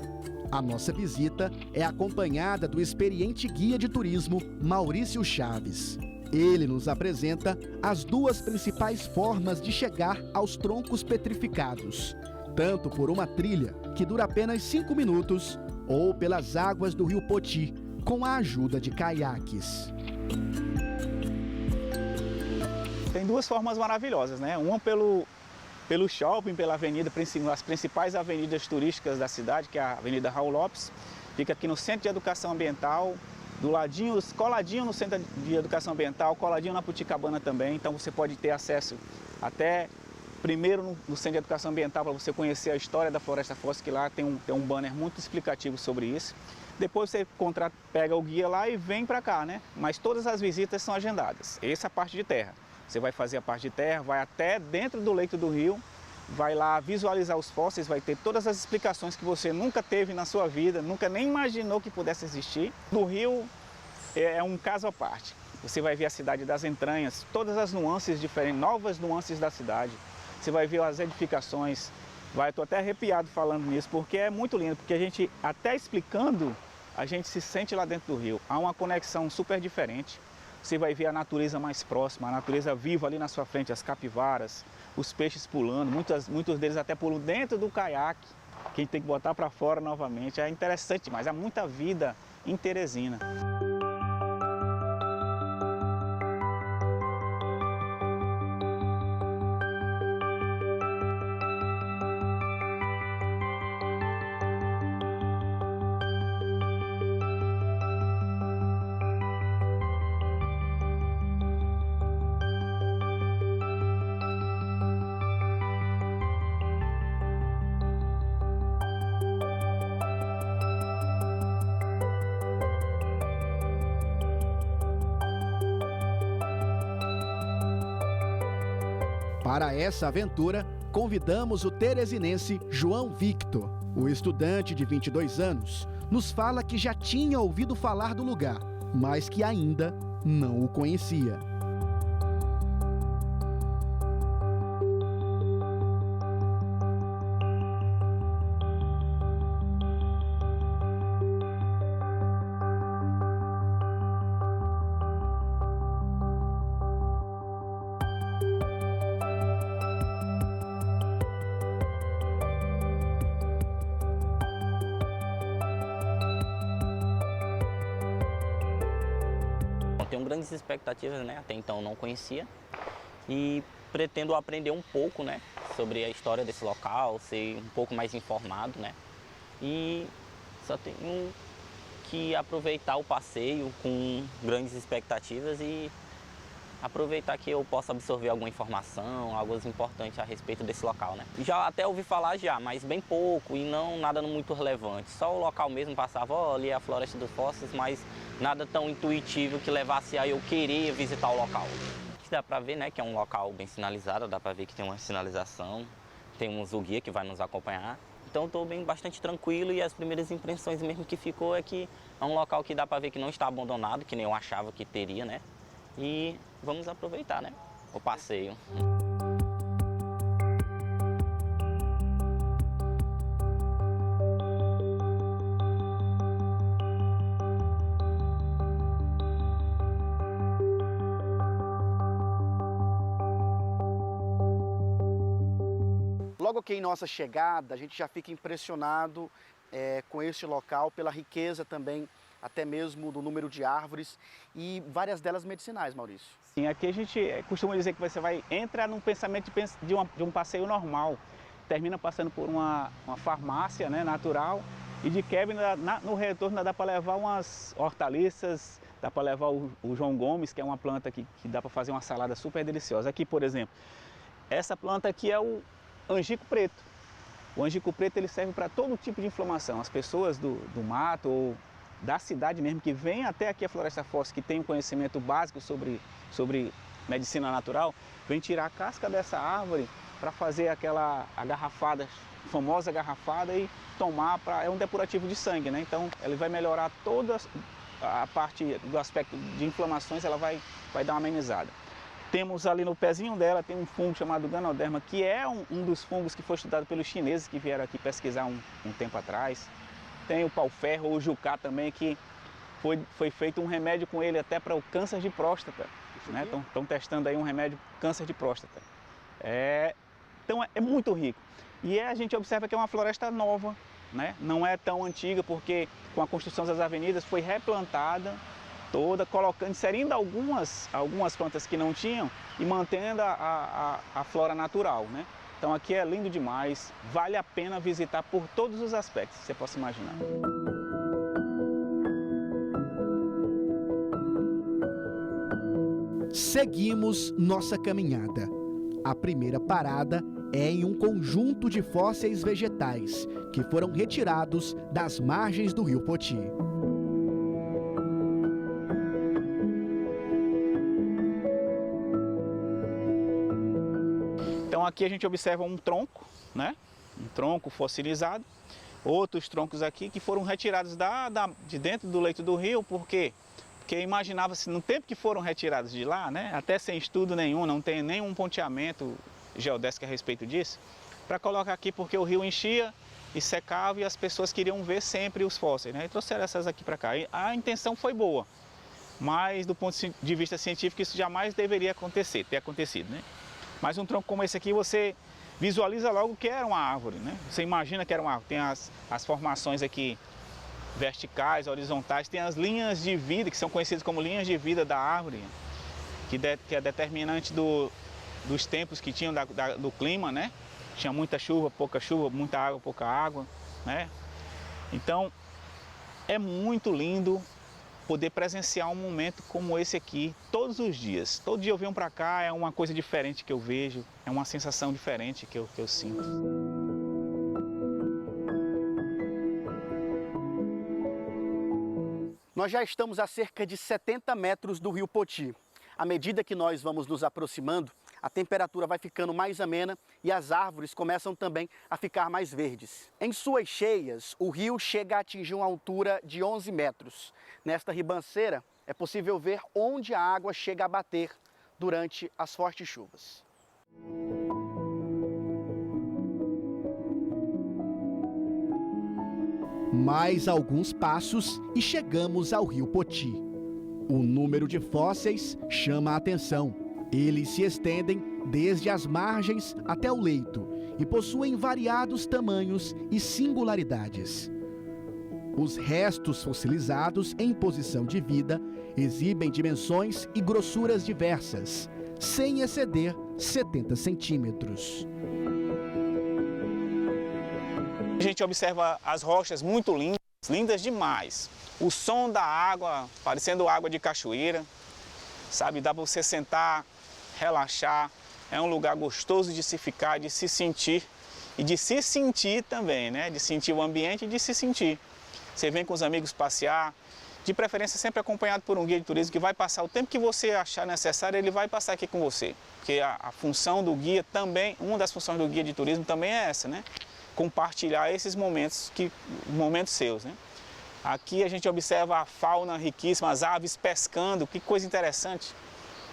A nossa visita é acompanhada do experiente guia de turismo Maurício Chaves. Ele nos apresenta as duas principais formas de chegar aos troncos petrificados, tanto por uma trilha, que dura apenas 5 minutos, ou pelas águas do Rio Poti, com a ajuda de caiaques. Tem duas formas maravilhosas, né? Uma pelo shopping, pela avenida, as principais avenidas turísticas da cidade, que é a Avenida Raul Lopes, fica aqui no Centro de Educação Ambiental, do ladinho, coladinho no Centro de Educação Ambiental, coladinho na Puticabana também, então você pode ter acesso até primeiro no Centro de Educação Ambiental para você conhecer a história da Floresta Fóssil, que lá tem um banner muito explicativo sobre isso. Depois você pega o guia lá e vem para cá, né? Mas todas as visitas são agendadas, essa é a parte de terra. Você vai fazer a parte de terra, vai até dentro do leito do rio, vai lá visualizar os fósseis, vai ter todas as explicações que você nunca teve na sua vida, nunca nem imaginou que pudesse existir. No rio é um caso à parte. Você vai ver a cidade das entranhas, todas as nuances diferentes, novas nuances da cidade. Você vai ver as edificações. Estou até arrepiado falando nisso, porque é muito lindo, porque a gente, até explicando, a gente se sente lá dentro do rio. Há uma conexão super diferente. Você vai ver a natureza mais próxima, a natureza viva ali na sua frente, as capivaras, os peixes pulando, muitos deles até pulam dentro do caiaque, que a gente tem que botar para fora novamente. É interessante, mas há muita vida em Teresina. Para essa aventura, convidamos o teresinense João Victor. O estudante de 22 anos nos fala que já tinha ouvido falar do lugar, mas que ainda não o conhecia. Tenho grandes expectativas, né? Até então não conhecia e pretendo aprender um pouco, né, sobre a história desse local, ser um pouco mais informado, né? E só tenho que aproveitar o passeio com grandes expectativas e aproveitar que eu possa absorver alguma informação, algo importante a respeito desse local, né? Já até ouvi falar já, mas bem pouco e não nada muito relevante. Só o local mesmo passava, ó, ali é a Floresta dos Fósseis, mas nada tão intuitivo que levasse a eu querer visitar o local. Dá para ver, né, que é um local bem sinalizado, dá para ver que tem uma sinalização, temos o guia que vai nos acompanhar. Então estou bastante tranquilo e as primeiras impressões mesmo que ficou é que é um local que dá para ver que não está abandonado, que nem eu achava que teria, né? E vamos aproveitar, né, o passeio. Logo que em nossa chegada, a gente já fica impressionado com este local, pela riqueza também, até mesmo do número de árvores e várias delas medicinais, Maurício. Sim, aqui a gente costuma dizer que você vai entrar num pensamento de um passeio normal, termina passando por uma farmácia, né, natural, e de quebra no retorno dá para levar umas hortaliças, dá para levar o João Gomes, que é uma planta que dá para fazer uma salada super deliciosa. Aqui, por exemplo, essa planta aqui é o angico preto. O angico preto ele serve para todo tipo de inflamação. As pessoas do mato ou da cidade mesmo que vêm até aqui a Floresta Fóssil, que tem um conhecimento básico sobre medicina natural, vem tirar a casca dessa árvore para fazer aquela garrafada, famosa garrafada, e tomar, é um depurativo de sangue, né? Então ele vai melhorar toda a parte do aspecto de inflamações, ela vai dar uma amenizada. Temos ali no pezinho dela, tem um fungo chamado Ganoderma, que é um dos fungos que foi estudado pelos chineses que vieram aqui pesquisar um tempo atrás. Tem o pau-ferro, o jucá também, que foi feito um remédio com ele até para o câncer de próstata. Né? Estão testando aí um remédio câncer de próstata. Então é muito rico. E a gente observa que é uma floresta nova, né? Não é tão antiga, porque com a construção das avenidas foi replantada toda, inserindo algumas plantas que não tinham e mantendo a flora natural, né? Então aqui é lindo demais, vale a pena visitar por todos os aspectos que você possa imaginar. Seguimos nossa caminhada. A primeira parada é em um conjunto de fósseis vegetais que foram retirados das margens do rio Poti. Então aqui a gente observa um tronco, né? Um tronco fossilizado, outros troncos aqui que foram retirados de dentro do leito do rio, por quê? Porque imaginava-se no tempo que foram retirados de lá, né? Até sem estudo nenhum, não tem nenhum ponteamento geodésico a respeito disso, para colocar aqui porque o rio enchia e secava e as pessoas queriam ver sempre os fósseis, né? E trouxeram essas aqui para cá. E a intenção foi boa, mas do ponto de vista científico isso jamais deveria ter acontecido, né? Mas um tronco como esse aqui, você visualiza logo que era uma árvore, né? Você imagina que era uma árvore. Tem as formações aqui verticais, horizontais, tem as linhas de vida, que são conhecidas como linhas de vida da árvore, que é determinante dos tempos que tinham do clima, né? Tinha muita chuva, muita água, pouca água, né? Então, é muito lindo poder presenciar um momento como esse aqui todos os dias. Todo dia eu venho para cá, é uma coisa diferente que eu vejo, é uma sensação diferente que eu sinto. Nós já estamos a cerca de 70 metros do rio Poti. À medida que nós vamos nos aproximando, a temperatura vai ficando mais amena e as árvores começam também a ficar mais verdes. Em suas cheias, o rio chega a atingir uma altura de 11 metros. Nesta ribanceira, é possível ver onde a água chega a bater durante as fortes chuvas. Mais alguns passos e chegamos ao rio Poti. O número de fósseis chama a atenção. Eles se estendem desde as margens até o leito e possuem variados tamanhos e singularidades. Os restos fossilizados em posição de vida exibem dimensões e grossuras diversas, sem exceder 70 centímetros. A gente observa as rochas muito lindas, lindas demais. O som da água, parecendo água de cachoeira, sabe? Dá para você sentar, relaxar. É um lugar gostoso de se ficar, de se sentir e de se sentir também, né? De sentir o ambiente e de se sentir. Você vem com os amigos passear, de preferência sempre acompanhado por um guia de turismo que vai passar o tempo que você achar necessário, ele vai passar aqui com você. Porque a função do guia também, uma das funções do guia de turismo também é essa, né? Compartilhar esses momentos, momentos seus, né? Aqui a gente observa a fauna riquíssima, as aves pescando, que coisa interessante.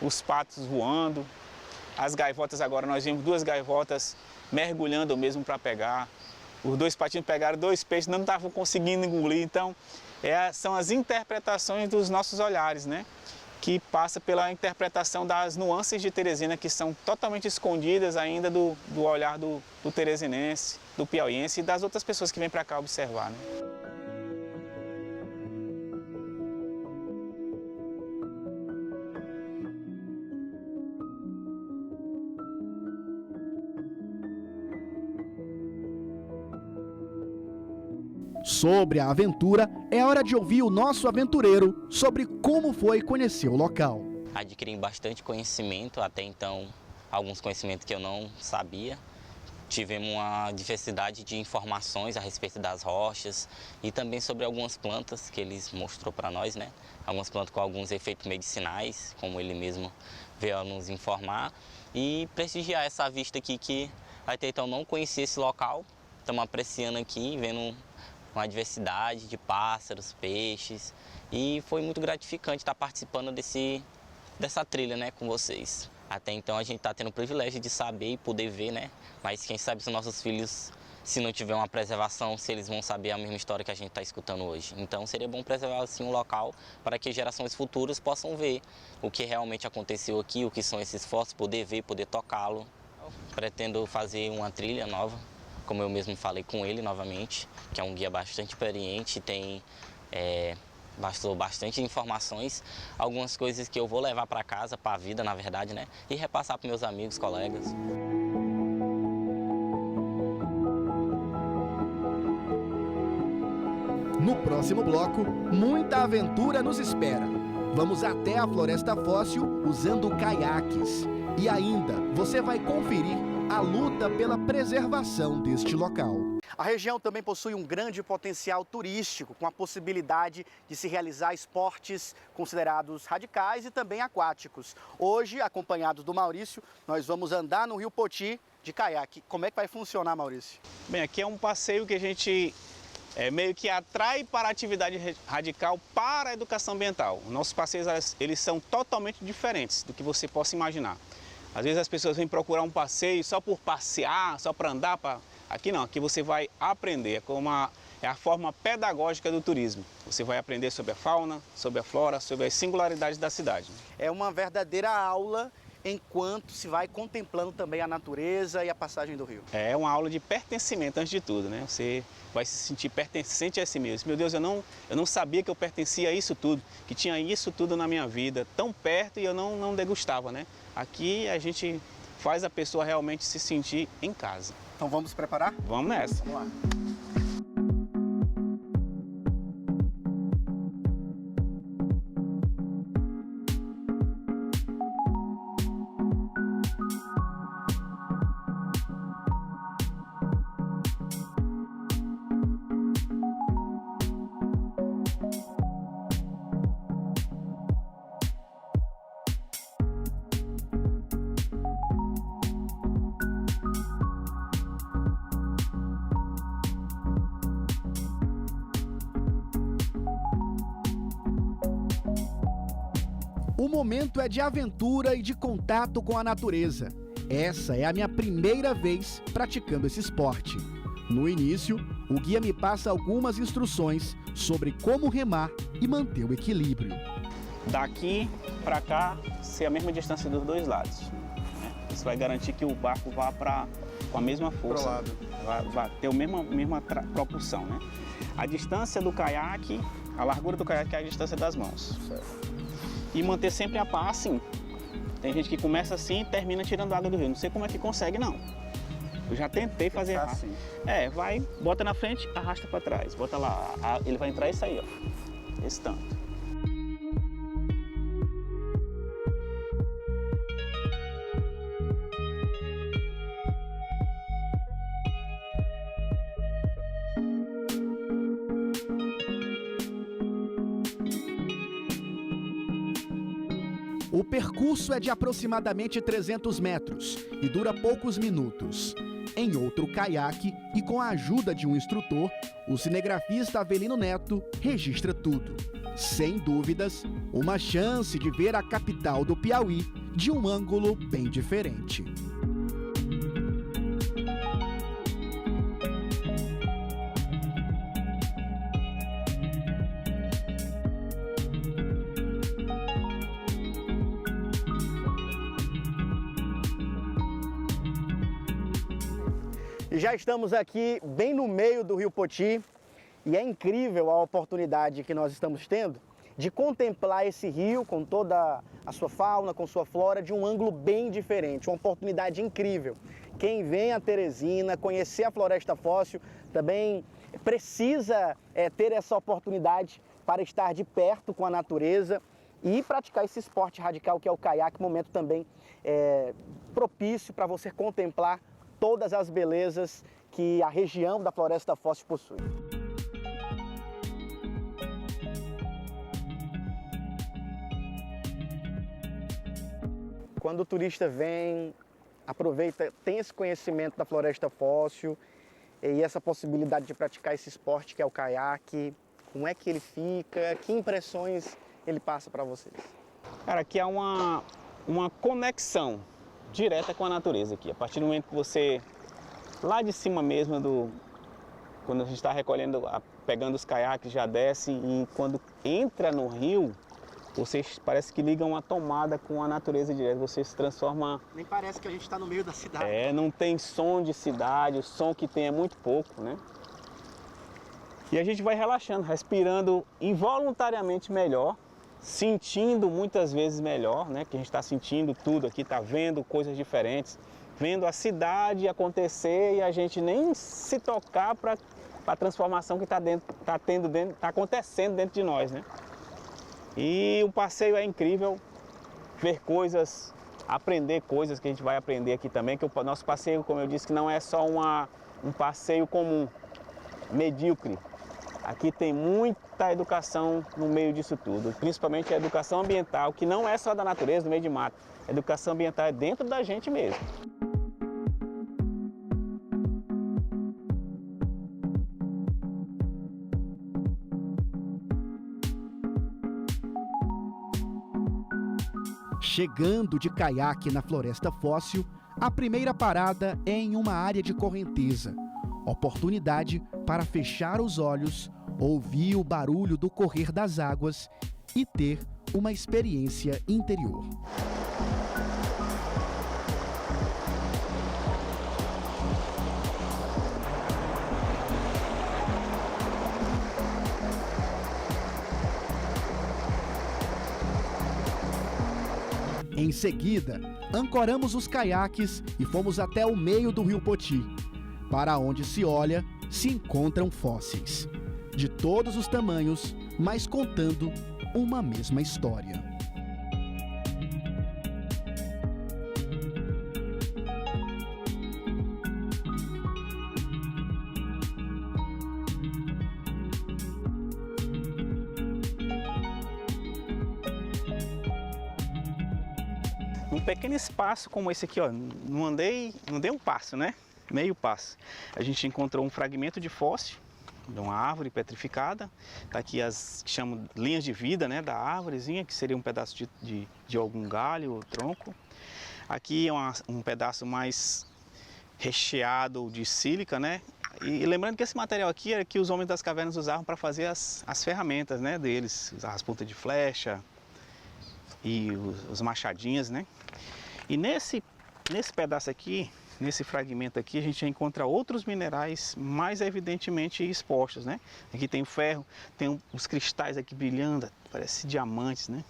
Os patos voando, as gaivotas agora, nós vimos 2 gaivotas mergulhando mesmo para pegar. Os 2 patinhos pegaram 2 peixes, não estavam conseguindo engolir, então são as interpretações dos nossos olhares, né? Que passa pela interpretação das nuances de Teresina que são totalmente escondidas ainda do olhar do teresinense, do piauiense e das outras pessoas que vêm para cá observar, né? Sobre a aventura, é hora de ouvir o nosso aventureiro sobre como foi conhecer o local. Adquiri bastante conhecimento, até então alguns conhecimentos que eu não sabia. Tivemos uma diversidade de informações a respeito das rochas e também sobre algumas plantas que eles mostrou para nós, né? Algumas plantas com alguns efeitos medicinais, como ele mesmo veio a nos informar. E prestigiar essa vista aqui que até então não conhecia esse local. Estamos apreciando aqui, vendo uma diversidade de pássaros, peixes, e foi muito gratificante estar participando dessa trilha, né, com vocês. Até então a gente está tendo o privilégio de saber e poder ver, né, mas quem sabe se nossos filhos, se não tiver uma preservação, se eles vão saber a mesma história que a gente está escutando hoje. Então seria bom preservar assim um local para que gerações futuras possam ver o que realmente aconteceu aqui, o que são esses fósseis, poder ver, poder tocá-lo. Pretendo fazer uma trilha nova, como eu mesmo falei com ele novamente, que é um guia bastante experiente, tem bastante informações, algumas coisas que eu vou levar para casa, para a vida, na verdade, né? E repassar para meus amigos, colegas. No próximo bloco, muita aventura nos espera. Vamos até a Floresta Fóssil usando caiaques. E ainda, você vai conferir a luta pela preservação deste local. A região também possui um grande potencial turístico, com a possibilidade de se realizar esportes considerados radicais e também aquáticos. Hoje, acompanhados do Maurício, nós vamos andar no Rio Poti de caiaque. Como é que vai funcionar, Maurício? Bem, aqui é um passeio que a gente meio que atrai para a atividade radical para a educação ambiental. Nossos passeios, eles são totalmente diferentes do que você possa imaginar. Às vezes as pessoas vêm procurar um passeio só por passear, só para andar. Aqui não, aqui você vai aprender, é a forma pedagógica do turismo. Você vai aprender sobre a fauna, sobre a flora, sobre as singularidades da cidade. É uma verdadeira aula enquanto se vai contemplando também a natureza e a passagem do rio. É uma aula de pertencimento antes de tudo, né? Você vai se sentir pertencente a si mesmo. Meu Deus, eu não sabia que eu pertencia a isso tudo, que tinha isso tudo na minha vida, tão perto e eu não degustava, né? Aqui a gente faz a pessoa realmente se sentir em casa. Então vamos preparar? Vamos nessa. Vamos lá. O momento é de aventura e de contato com a natureza. Essa é a minha primeira vez praticando esse esporte. No início, o guia me passa algumas instruções sobre como remar e manter o equilíbrio. Daqui para cá, ser a mesma distância dos dois lados. Isso vai garantir que o barco vá com a mesma força. Vai ter a mesma propulsão, né? A distância do caiaque, a largura do caiaque é a distância das mãos. E manter sempre a pá assim. Tem gente que começa assim e termina tirando água do rio. Não sei como é que consegue, não. Eu já tentei fazer assim. Vai, bota na frente, arrasta para trás. Bota lá, ele vai entrar e sair, ó. Esse tanto. O percurso é de aproximadamente 300 metros e dura poucos minutos. Em outro caiaque e com a ajuda de um instrutor, o cinegrafista Avelino Neto registra tudo. Sem dúvidas, uma chance de ver a capital do Piauí de um ângulo bem diferente. E já estamos aqui bem no meio do Rio Poti e é incrível a oportunidade que nós estamos tendo de contemplar esse rio com toda a sua fauna, com sua flora, de um ângulo bem diferente, uma oportunidade incrível. Quem vem a Teresina, conhecer a Floresta Fóssil, também precisa ter essa oportunidade para estar de perto com a natureza e praticar esse esporte radical que é o caiaque, momento também propício para você contemplar todas as belezas que a região da Floresta Fóssil possui. Quando o turista vem, aproveita, tem esse conhecimento da Floresta Fóssil e essa possibilidade de praticar esse esporte que é o caiaque, como é que ele fica, que impressões ele passa para vocês? Cara, aqui há uma conexão direta com a natureza aqui. A partir do momento que você, lá de cima mesmo, quando a gente está recolhendo, pegando os caiaques, já desce e quando entra no rio, você parece que liga uma tomada com a natureza direta, você se transforma... Nem parece que a gente está no meio da cidade. Não tem som de cidade, o som que tem é muito pouco, né? E a gente vai relaxando, respirando involuntariamente melhor, sentindo muitas vezes melhor, né? Que a gente está sentindo tudo aqui, está vendo coisas diferentes, vendo a cidade acontecer e a gente nem se tocar para a transformação que está acontecendo dentro de nós, né? E o passeio é incrível, ver coisas, aprender coisas que a gente vai aprender aqui também, que o nosso passeio, como eu disse, que não é só um passeio comum, medíocre. Aqui tem muita educação no meio disso tudo, principalmente a educação ambiental, que não é só da natureza, do meio de mato. A educação ambiental é dentro da gente mesmo. Chegando de caiaque na Floresta Fóssil, a primeira parada é em uma área de correnteza. Oportunidade para fechar os olhos, ouvir o barulho do correr das águas e ter uma experiência interior. Em seguida, ancoramos os caiaques e fomos até o meio do Rio Poti. Para onde se olha, se encontram fósseis. De todos os tamanhos, mas contando uma mesma história. Num pequeno espaço como esse aqui, ó, não dei um passo, né? Meio passo. A gente encontrou um fragmento de fóssil uma árvore petrificada. Está aqui as que chamam linhas de vida, né, da árvorezinha, que seria um pedaço de algum galho ou tronco. Aqui é um pedaço mais recheado de sílica, né? E lembrando que esse material aqui era que os homens das cavernas usavam para fazer as ferramentas, né, deles, as pontas de flecha e os machadinhas, né? E nesse pedaço aqui, nesse fragmento aqui, a gente já encontra outros minerais mais evidentemente expostos, né? Aqui tem o ferro, tem os cristais aqui brilhando, parece diamantes, né?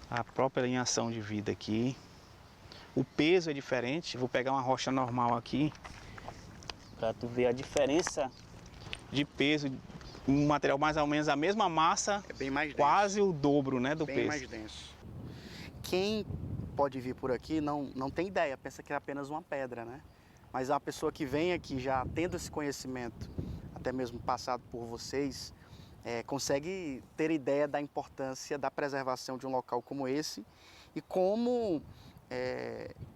A própria alinhação de vida aqui. O peso é diferente, vou pegar uma rocha normal aqui, para tu ver a diferença de peso, um material mais ou menos a mesma massa, É bem mais denso. quase o dobro, né, do Bem peso. mais denso. Quem pode vir por aqui não tem ideia, pensa que é apenas uma pedra, né? Mas uma pessoa que vem aqui já tendo esse conhecimento, até mesmo passado por vocês, consegue ter ideia da importância da preservação de um local como esse e como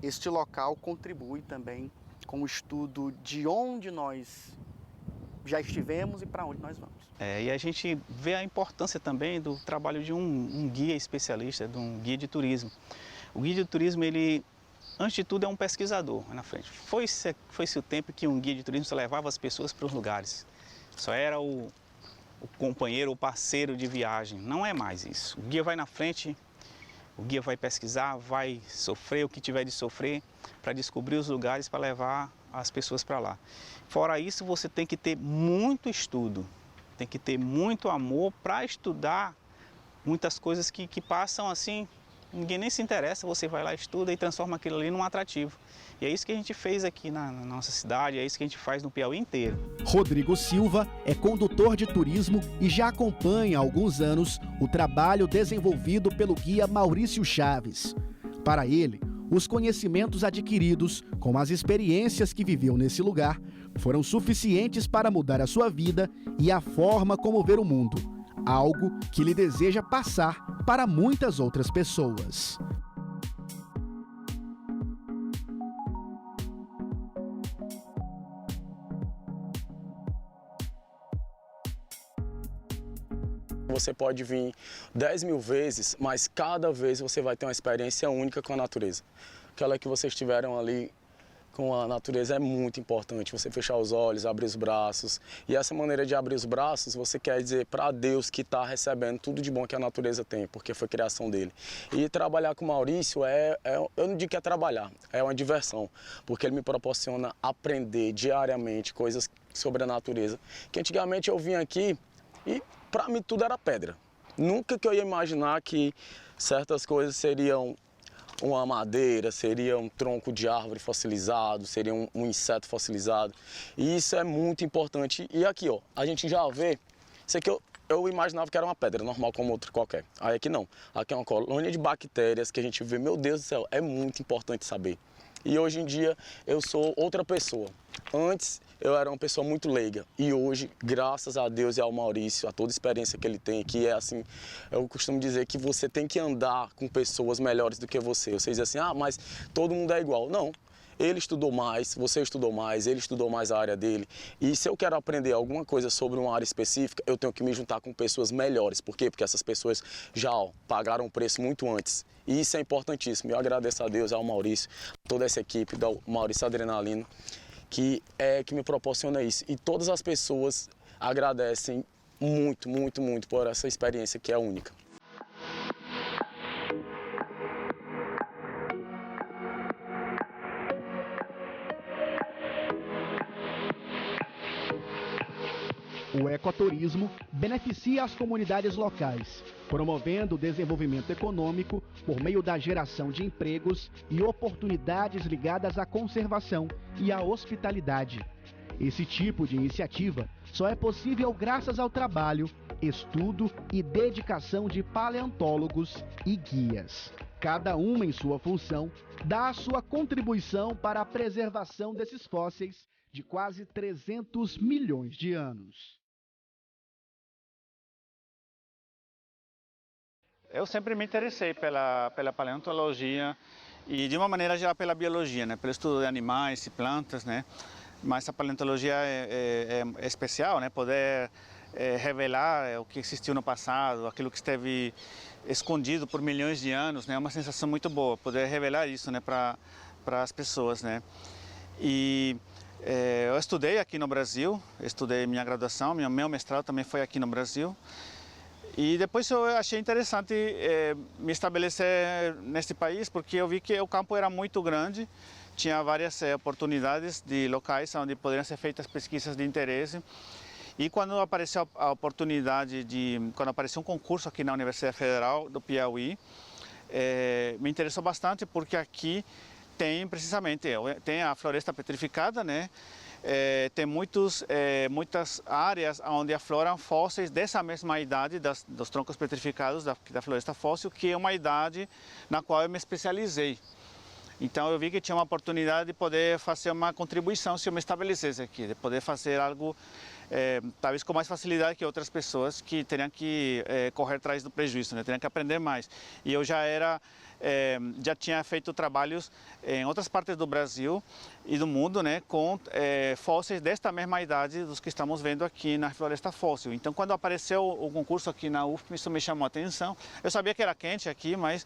este local contribui também com o estudo de onde nós já estivemos e para onde nós vamos. E a gente vê a importância também do trabalho de um guia especialista, de um guia de turismo. O guia de turismo, ele, antes de tudo, é um pesquisador na frente. Foi-se o tempo que um guia de turismo só levava as pessoas para os lugares. Só era o companheiro, o parceiro de viagem. Não é mais isso. O guia vai na frente, o guia vai pesquisar, vai sofrer o que tiver de sofrer para descobrir os lugares para levar as pessoas para lá. Fora isso, você tem que ter muito estudo, tem que ter muito amor para estudar muitas coisas que passam assim, ninguém nem se interessa, você vai lá, estuda e transforma aquilo ali num atrativo. E é isso que a gente fez aqui na nossa cidade, é isso que a gente faz no Piauí inteiro. Rodrigo Silva é condutor de turismo e já acompanha há alguns anos o trabalho desenvolvido pelo guia Maurício Chaves. Para ele, os conhecimentos adquiridos com as experiências que viveu nesse lugar foram suficientes para mudar a sua vida e a forma como ver o mundo, algo que ele deseja passar para muitas outras pessoas. Você pode vir 10 mil vezes, mas cada vez você vai ter uma experiência única com a natureza. Aquela que vocês tiveram ali com a natureza é muito importante. Você fechar os olhos, abrir os braços. E essa maneira de abrir os braços, você quer dizer para Deus que está recebendo tudo de bom que a natureza tem, porque foi criação dele. E trabalhar com o Maurício eu não digo que é trabalhar, é uma diversão, porque ele me proporciona aprender diariamente coisas sobre a natureza. Que antigamente eu vinha aqui e para mim tudo era pedra. Nunca que eu ia imaginar que certas coisas seriam uma madeira, seria um tronco de árvore fossilizado, seria um inseto fossilizado. E isso é muito importante. E aqui, ó, a gente já vê, isso aqui eu imaginava que era uma pedra, normal como outra qualquer. Aí aqui não, aqui é uma colônia de bactérias que a gente vê, meu Deus do céu, é muito importante saber. E hoje em dia eu sou outra pessoa. Antes eu era uma pessoa muito leiga e hoje, graças a Deus e ao Maurício, a toda a experiência que ele tem aqui, é assim, eu costumo dizer que você tem que andar com pessoas melhores do que você. Você diz assim, mas todo mundo é igual. Não, ele estudou mais, você estudou mais, ele estudou mais a área dele. E se eu quero aprender alguma coisa sobre uma área específica, eu tenho que me juntar com pessoas melhores. Por quê? Porque essas pessoas já pagaram o preço muito antes. E isso é importantíssimo. Eu agradeço a Deus, ao Maurício, toda essa equipe do Maurício Adrenalino, que me proporciona isso. E todas as pessoas agradecem muito, muito, muito por essa experiência que é única. O ecoturismo beneficia as comunidades locais, promovendo o desenvolvimento econômico por meio da geração de empregos e oportunidades ligadas à conservação e à hospitalidade. Esse tipo de iniciativa só é possível graças ao trabalho, estudo e dedicação de paleontólogos e guias. Cada uma em sua função dá a sua contribuição para a preservação desses fósseis de quase 300 milhões de anos. Eu sempre me interessei pela paleontologia e, de uma maneira geral, pela biologia, né? Pelo estudo de animais e plantas, né? mas a paleontologia é especial, né? Poder revelar o que existiu no passado, aquilo que esteve escondido por milhões de anos, né? É uma sensação muito boa, poder revelar isso, né? Para as pessoas, né? E eu estudei aqui no Brasil, estudei minha graduação, meu mestrado também foi aqui no Brasil. E depois eu achei interessante me estabelecer neste país, porque eu vi que o campo era muito grande, tinha várias oportunidades de locais onde poderiam ser feitas pesquisas de interesse. E quando apareceu a oportunidade quando apareceu um concurso aqui na Universidade Federal do Piauí, me interessou bastante porque aqui tem precisamente, tem a floresta petrificada, né? Tem muitas áreas onde afloram fósseis dessa mesma idade dos troncos petrificados da floresta fóssil, que é uma idade na qual eu me especializei. Então eu vi que tinha uma oportunidade de poder fazer uma contribuição se eu me estabelecesse aqui, de poder fazer algo talvez com mais facilidade que outras pessoas que teriam que correr atrás do prejuízo, né? Teriam que aprender mais. E eu já tinha feito trabalhos em outras partes do Brasil e do mundo, né, com fósseis desta mesma idade dos que estamos vendo aqui na floresta fóssil. Então, quando apareceu o concurso aqui na UFM, isso me chamou a atenção. Eu sabia que era quente aqui, mas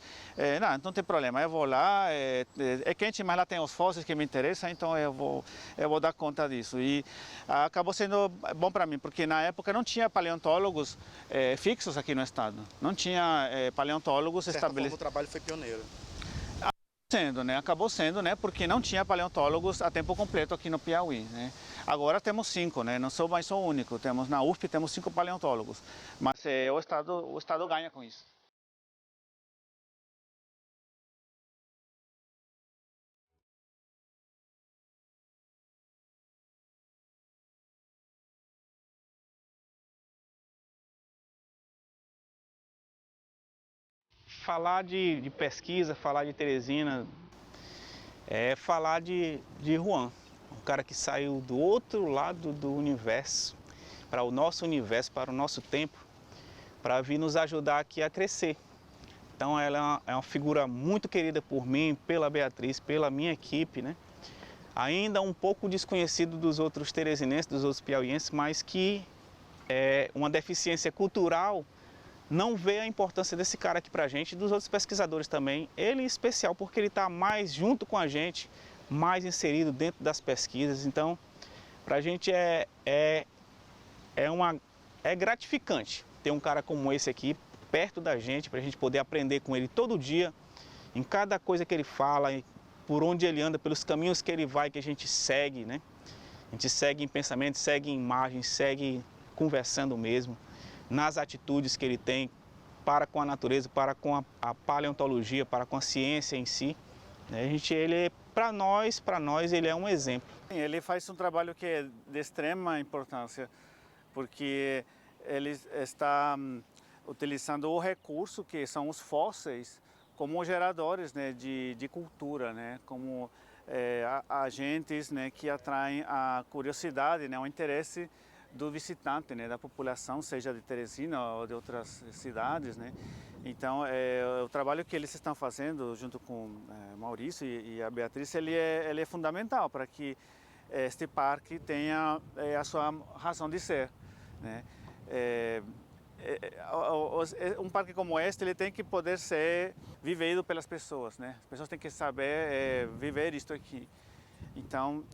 não tem problema, eu vou lá, é quente, mas lá tem os fósseis que me interessam, então eu vou dar conta disso. E acabou sendo bom para mim, porque na época não tinha paleontólogos fixos aqui no estado, não tinha paleontólogos estabelecidos. O trabalho foi pioneiro. Acabou sendo, né, porque não tinha paleontólogos a tempo completo aqui no Piauí, né. Agora temos 5, né, não sou mais o único, na UFP temos 5 paleontólogos, mas o estado ganha com isso. Falar de pesquisa, falar de Teresina, é falar de Juan, um cara que saiu do outro lado do universo, para o nosso universo, para o nosso tempo, para vir nos ajudar aqui a crescer. Então ela é uma figura muito querida por mim, pela Beatriz, pela minha equipe, né? Ainda um pouco desconhecido dos outros teresinenses, dos outros piauienses, mas que é uma deficiência cultural não vê a importância desse cara aqui pra gente e dos outros pesquisadores também. Ele em especial porque ele está mais junto com a gente, mais inserido dentro das pesquisas. Então, pra gente é gratificante ter um cara como esse aqui perto da gente, pra gente poder aprender com ele todo dia, em cada coisa que ele fala, por onde ele anda, pelos caminhos que ele vai, que a gente segue, né? A gente segue em pensamento, segue em imagens, segue conversando mesmo, nas atitudes que ele tem para com a natureza, para com a paleontologia, para com a ciência em si. Para nós, ele é um exemplo. Ele faz um trabalho que é de extrema importância, porque ele está utilizando o recurso que são os fósseis como geradores, né, de cultura, né, como agentes, né, que atraem a curiosidade, né, o interesse do visitante, né, da população, seja de Teresina ou de outras cidades, né. Então, o trabalho que eles estão fazendo junto com Maurício e a Beatriz, ele é fundamental para que este parque tenha a sua razão de ser, né. Um parque como este, ele tem que poder ser vivido pelas pessoas, né. As pessoas têm que saber viver isto aqui. Então,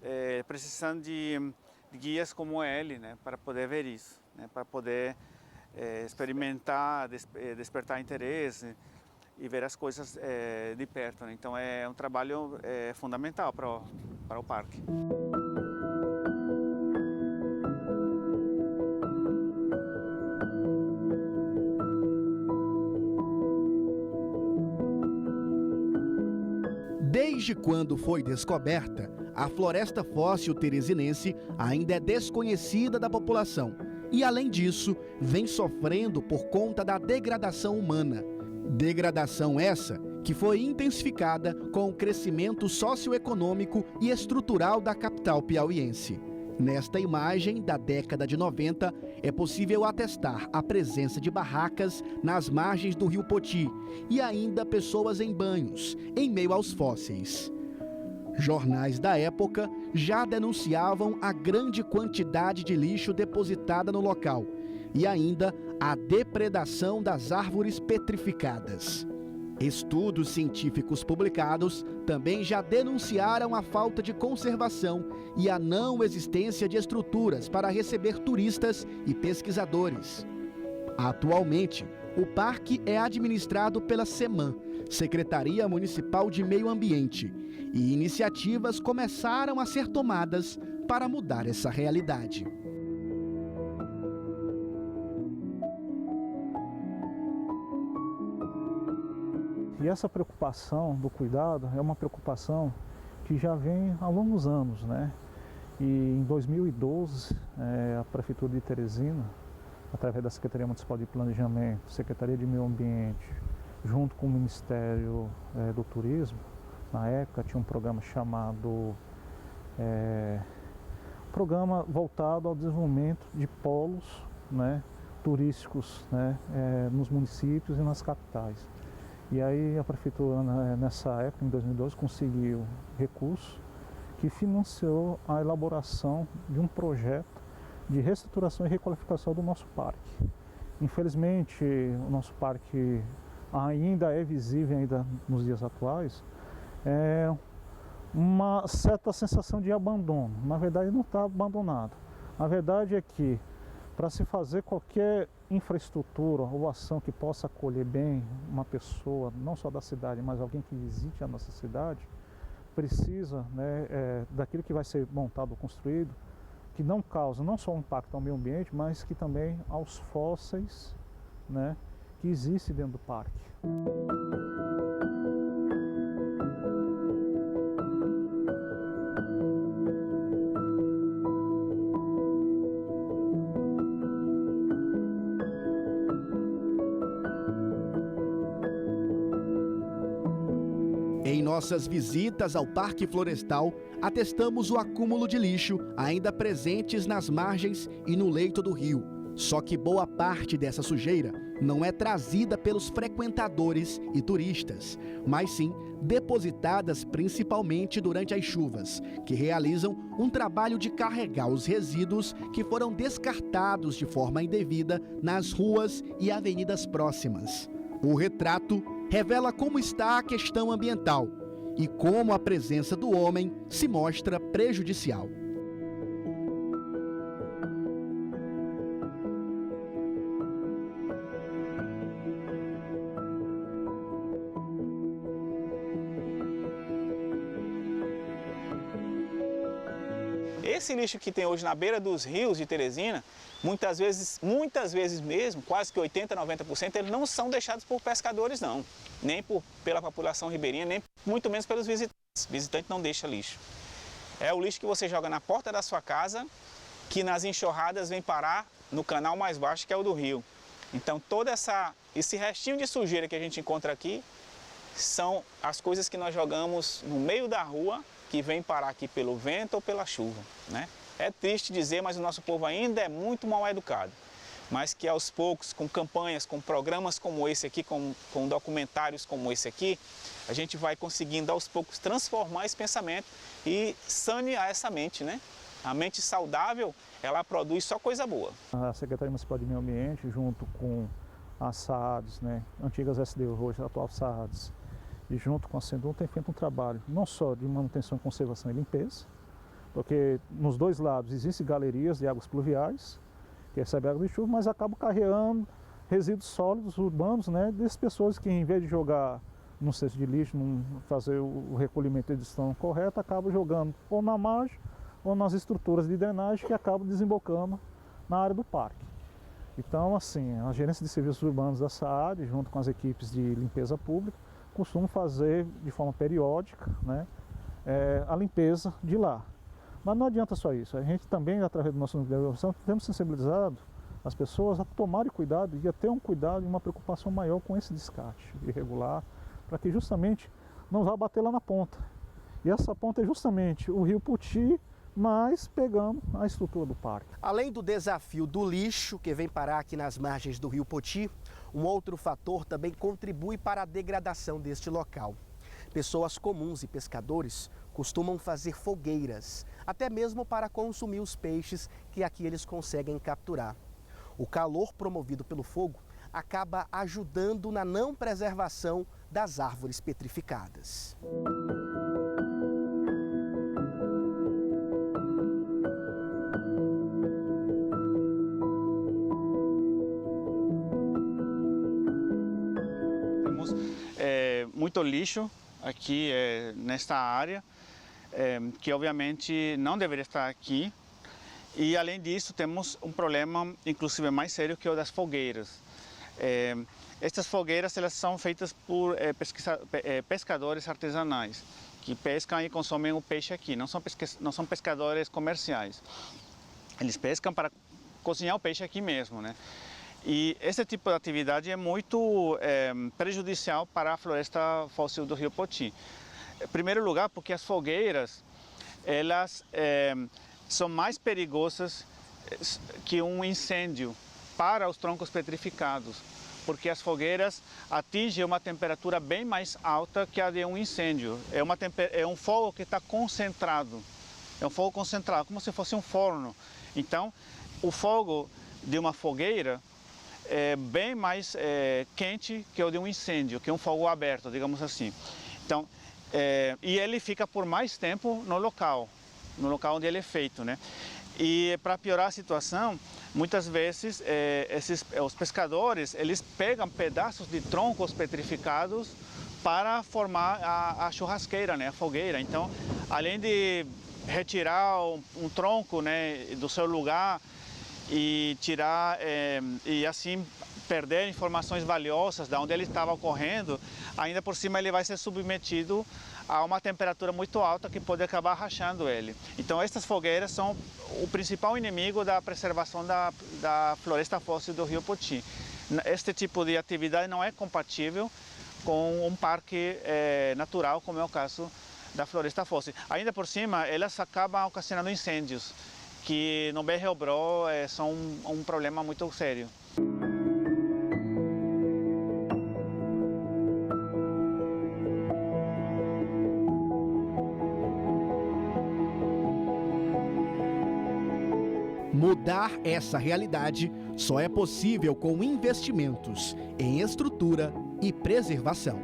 precisam de guias como ele, né, para poder ver isso, né, para poder experimentar, despertar interesse e ver as coisas de perto, né. Então é um trabalho fundamental para o parque. Desde quando foi descoberta, a floresta fóssil teresinense ainda é desconhecida da população e, além disso, vem sofrendo por conta da degradação humana. Degradação essa que foi intensificada com o crescimento socioeconômico e estrutural da capital piauiense. Nesta imagem da década de 90, é possível atestar a presença de barracas nas margens do rio Poti e ainda pessoas em banhos, em meio aos fósseis. Jornais da época já denunciavam a grande quantidade de lixo depositada no local e ainda a depredação das árvores petrificadas. Estudos científicos publicados também já denunciaram a falta de conservação e a não existência de estruturas para receber turistas e pesquisadores. Atualmente, o parque é administrado pela SEMAN, Secretaria Municipal de Meio Ambiente, e iniciativas começaram a ser tomadas para mudar essa realidade. E essa preocupação do cuidado é uma preocupação que já vem há longos anos, né? E em 2012, a Prefeitura de Teresina, através da Secretaria Municipal de Planejamento, Secretaria de Meio Ambiente, junto com o Ministério do Turismo, na época tinha um programa chamado Programa voltado ao desenvolvimento de polos, né, turísticos, né, nos municípios e nas capitais. E aí a Prefeitura, nessa época, em 2012, conseguiu recursos que financiou a elaboração de um projeto de reestruturação e requalificação do nosso parque. Infelizmente, o nosso parque ainda é visível ainda nos dias atuais, uma certa sensação de abandono. Na verdade, não está abandonado. A verdade é que, para se fazer qualquer infraestrutura ou ação que possa acolher bem uma pessoa, não só da cidade, mas alguém que visite a nossa cidade, precisa, né, daquilo que vai ser montado ou construído, que não causa não só um impacto ao meio ambiente, mas que também aos fósseis, né, que existem dentro do parque. Em nossas visitas ao Parque Florestal, atestamos o acúmulo de lixo ainda presentes nas margens e no leito do rio. Só que boa parte dessa sujeira não é trazida pelos frequentadores e turistas, mas sim depositadas principalmente durante as chuvas, que realizam um trabalho de carregar os resíduos que foram descartados de forma indevida nas ruas e avenidas próximas. O retrato revela como está a questão ambiental e como a presença do homem se mostra prejudicial. Esse lixo que tem hoje na beira dos rios de Teresina, muitas vezes mesmo, quase que 80%, 90%, eles não são deixados por pescadores não, nem pela população ribeirinha, nem muito menos pelos visitantes. O visitante não deixa lixo. É o lixo que você joga na porta da sua casa, que nas enxurradas vem parar no canal mais baixo, que é o do rio. Então todo esse restinho de sujeira que a gente encontra aqui são as coisas que nós jogamos no meio da rua, que vem parar aqui pelo vento ou pela chuva, né? É triste dizer, mas o nosso povo ainda é muito mal educado. Mas que aos poucos, com campanhas, com programas como esse aqui, com documentários como esse aqui, a gente vai conseguindo aos poucos transformar esse pensamento e sanear essa mente, né? A mente saudável, ela produz só coisa boa. A Secretaria Municipal de Meio Ambiente, junto com as SAADs, né, antigas SDU, hoje atual SAADs, e junto com a SENDUM tem feito um trabalho não só de manutenção, conservação e limpeza, porque nos dois lados existem galerias de águas pluviais, que recebem água de chuva, mas acabam carregando resíduos sólidos urbanos, né, dessas pessoas que, em vez de jogar num cesto de lixo, fazer o recolhimento e edição correta, acabam jogando ou na margem ou nas estruturas de drenagem que acabam desembocando na área do parque. Então, assim, a Gerência de Serviços Urbanos da SAAD, junto com as equipes de limpeza pública, costumam fazer de forma periódica, né, a limpeza de lá. Mas não adianta só isso, a gente também, através do nosso núcleo de organização, temos sensibilizado as pessoas a tomarem cuidado e a ter um cuidado e uma preocupação maior com esse descarte irregular, para que justamente não vá bater lá na ponta. E essa ponta é justamente o rio Poti, mas pegando a estrutura do parque. Além do desafio do lixo, que vem parar aqui nas margens do rio Poti, um outro fator também contribui para a degradação deste local. Pessoas comuns e pescadores costumam fazer fogueiras, até mesmo para consumir os peixes que aqui eles conseguem capturar. O calor promovido pelo fogo acaba ajudando na não preservação das árvores petrificadas. Temos muito lixo aqui nesta área, que obviamente não deveria estar aqui. E além disso temos um problema inclusive mais sério, que é o das fogueiras. Estas fogueiras elas são feitas por pescadores artesanais, que pescam e consomem o peixe aqui, não são pescadores comerciais. Eles pescam para cozinhar o peixe aqui mesmo, né? E esse tipo de atividade é muito prejudicial para a floresta fóssil do Rio Poti. Em primeiro lugar, porque as fogueiras elas são mais perigosas que um incêndio para os troncos petrificados, porque as fogueiras atingem uma temperatura bem mais alta que a de um incêndio. É um fogo que está concentrado, como se fosse um forno. Então, o fogo de uma fogueira é bem mais quente que o de um incêndio, que é um fogo aberto, digamos assim. Então, e ele fica por mais tempo no local onde ele é feito, né? E para piorar a situação, muitas vezes os pescadores eles pegam pedaços de troncos petrificados para formar a churrasqueira, né? A fogueira. Então, além de retirar um tronco, né, do seu lugar e tirar e assim perder informações valiosas de onde ele estava ocorrendo, ainda por cima ele vai ser submetido a uma temperatura muito alta que pode acabar rachando ele. Então estas fogueiras são o principal inimigo da preservação da floresta fóssil do Rio Poti. Este tipo de atividade não é compatível com um parque natural, como é o caso da floresta fóssil. Ainda por cima, elas acabam ocasionando incêndios, que no BR-Obró são um problema muito sério. Mudar essa realidade só é possível com investimentos em estrutura e preservação.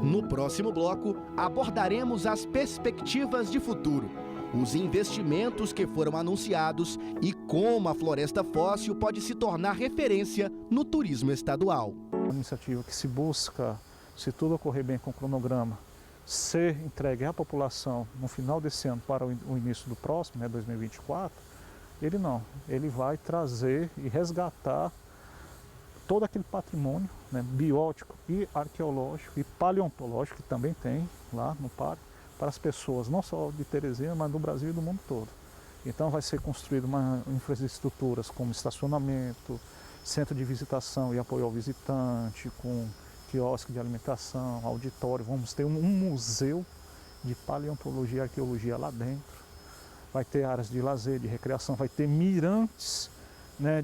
No próximo bloco, abordaremos as perspectivas de futuro, os investimentos que foram anunciados e como a floresta fóssil pode se tornar referência no turismo estadual. Uma iniciativa que se busca, se tudo ocorrer bem com o cronograma, ser entregue à população no final desse ano para o início do próximo, 2024, ele vai trazer e resgatar todo aquele patrimônio, biótico e arqueológico e paleontológico que também tem lá no parque, para as pessoas, não só de Teresina, mas do Brasil e do mundo todo. Então vai ser construído infraestruturas como estacionamento, centro de visitação e apoio ao visitante, com quiosque de alimentação, auditório. Vamos ter um museu de paleontologia e arqueologia lá dentro. Vai ter áreas de lazer, de recreação, vai ter mirantes,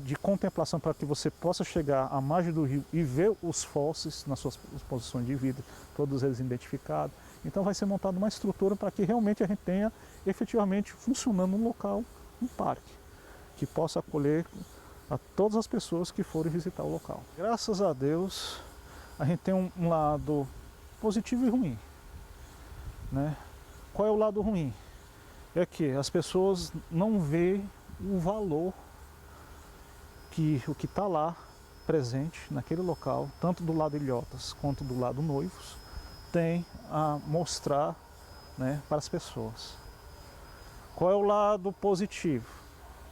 de contemplação para que você possa chegar à margem do rio e ver os fósseis nas suas posições de vida, todos eles identificados. Então vai ser montada uma estrutura para que realmente a gente tenha efetivamente funcionando um local, um parque, que possa acolher a todas as pessoas que forem visitar o local. Graças a Deus, a gente tem um lado positivo e ruim. Qual é o lado ruim? É que as pessoas não veem o valor que o que está lá presente naquele local, tanto do lado ilhotas quanto do lado noivos, tem a mostrar para as pessoas. Qual é o lado positivo?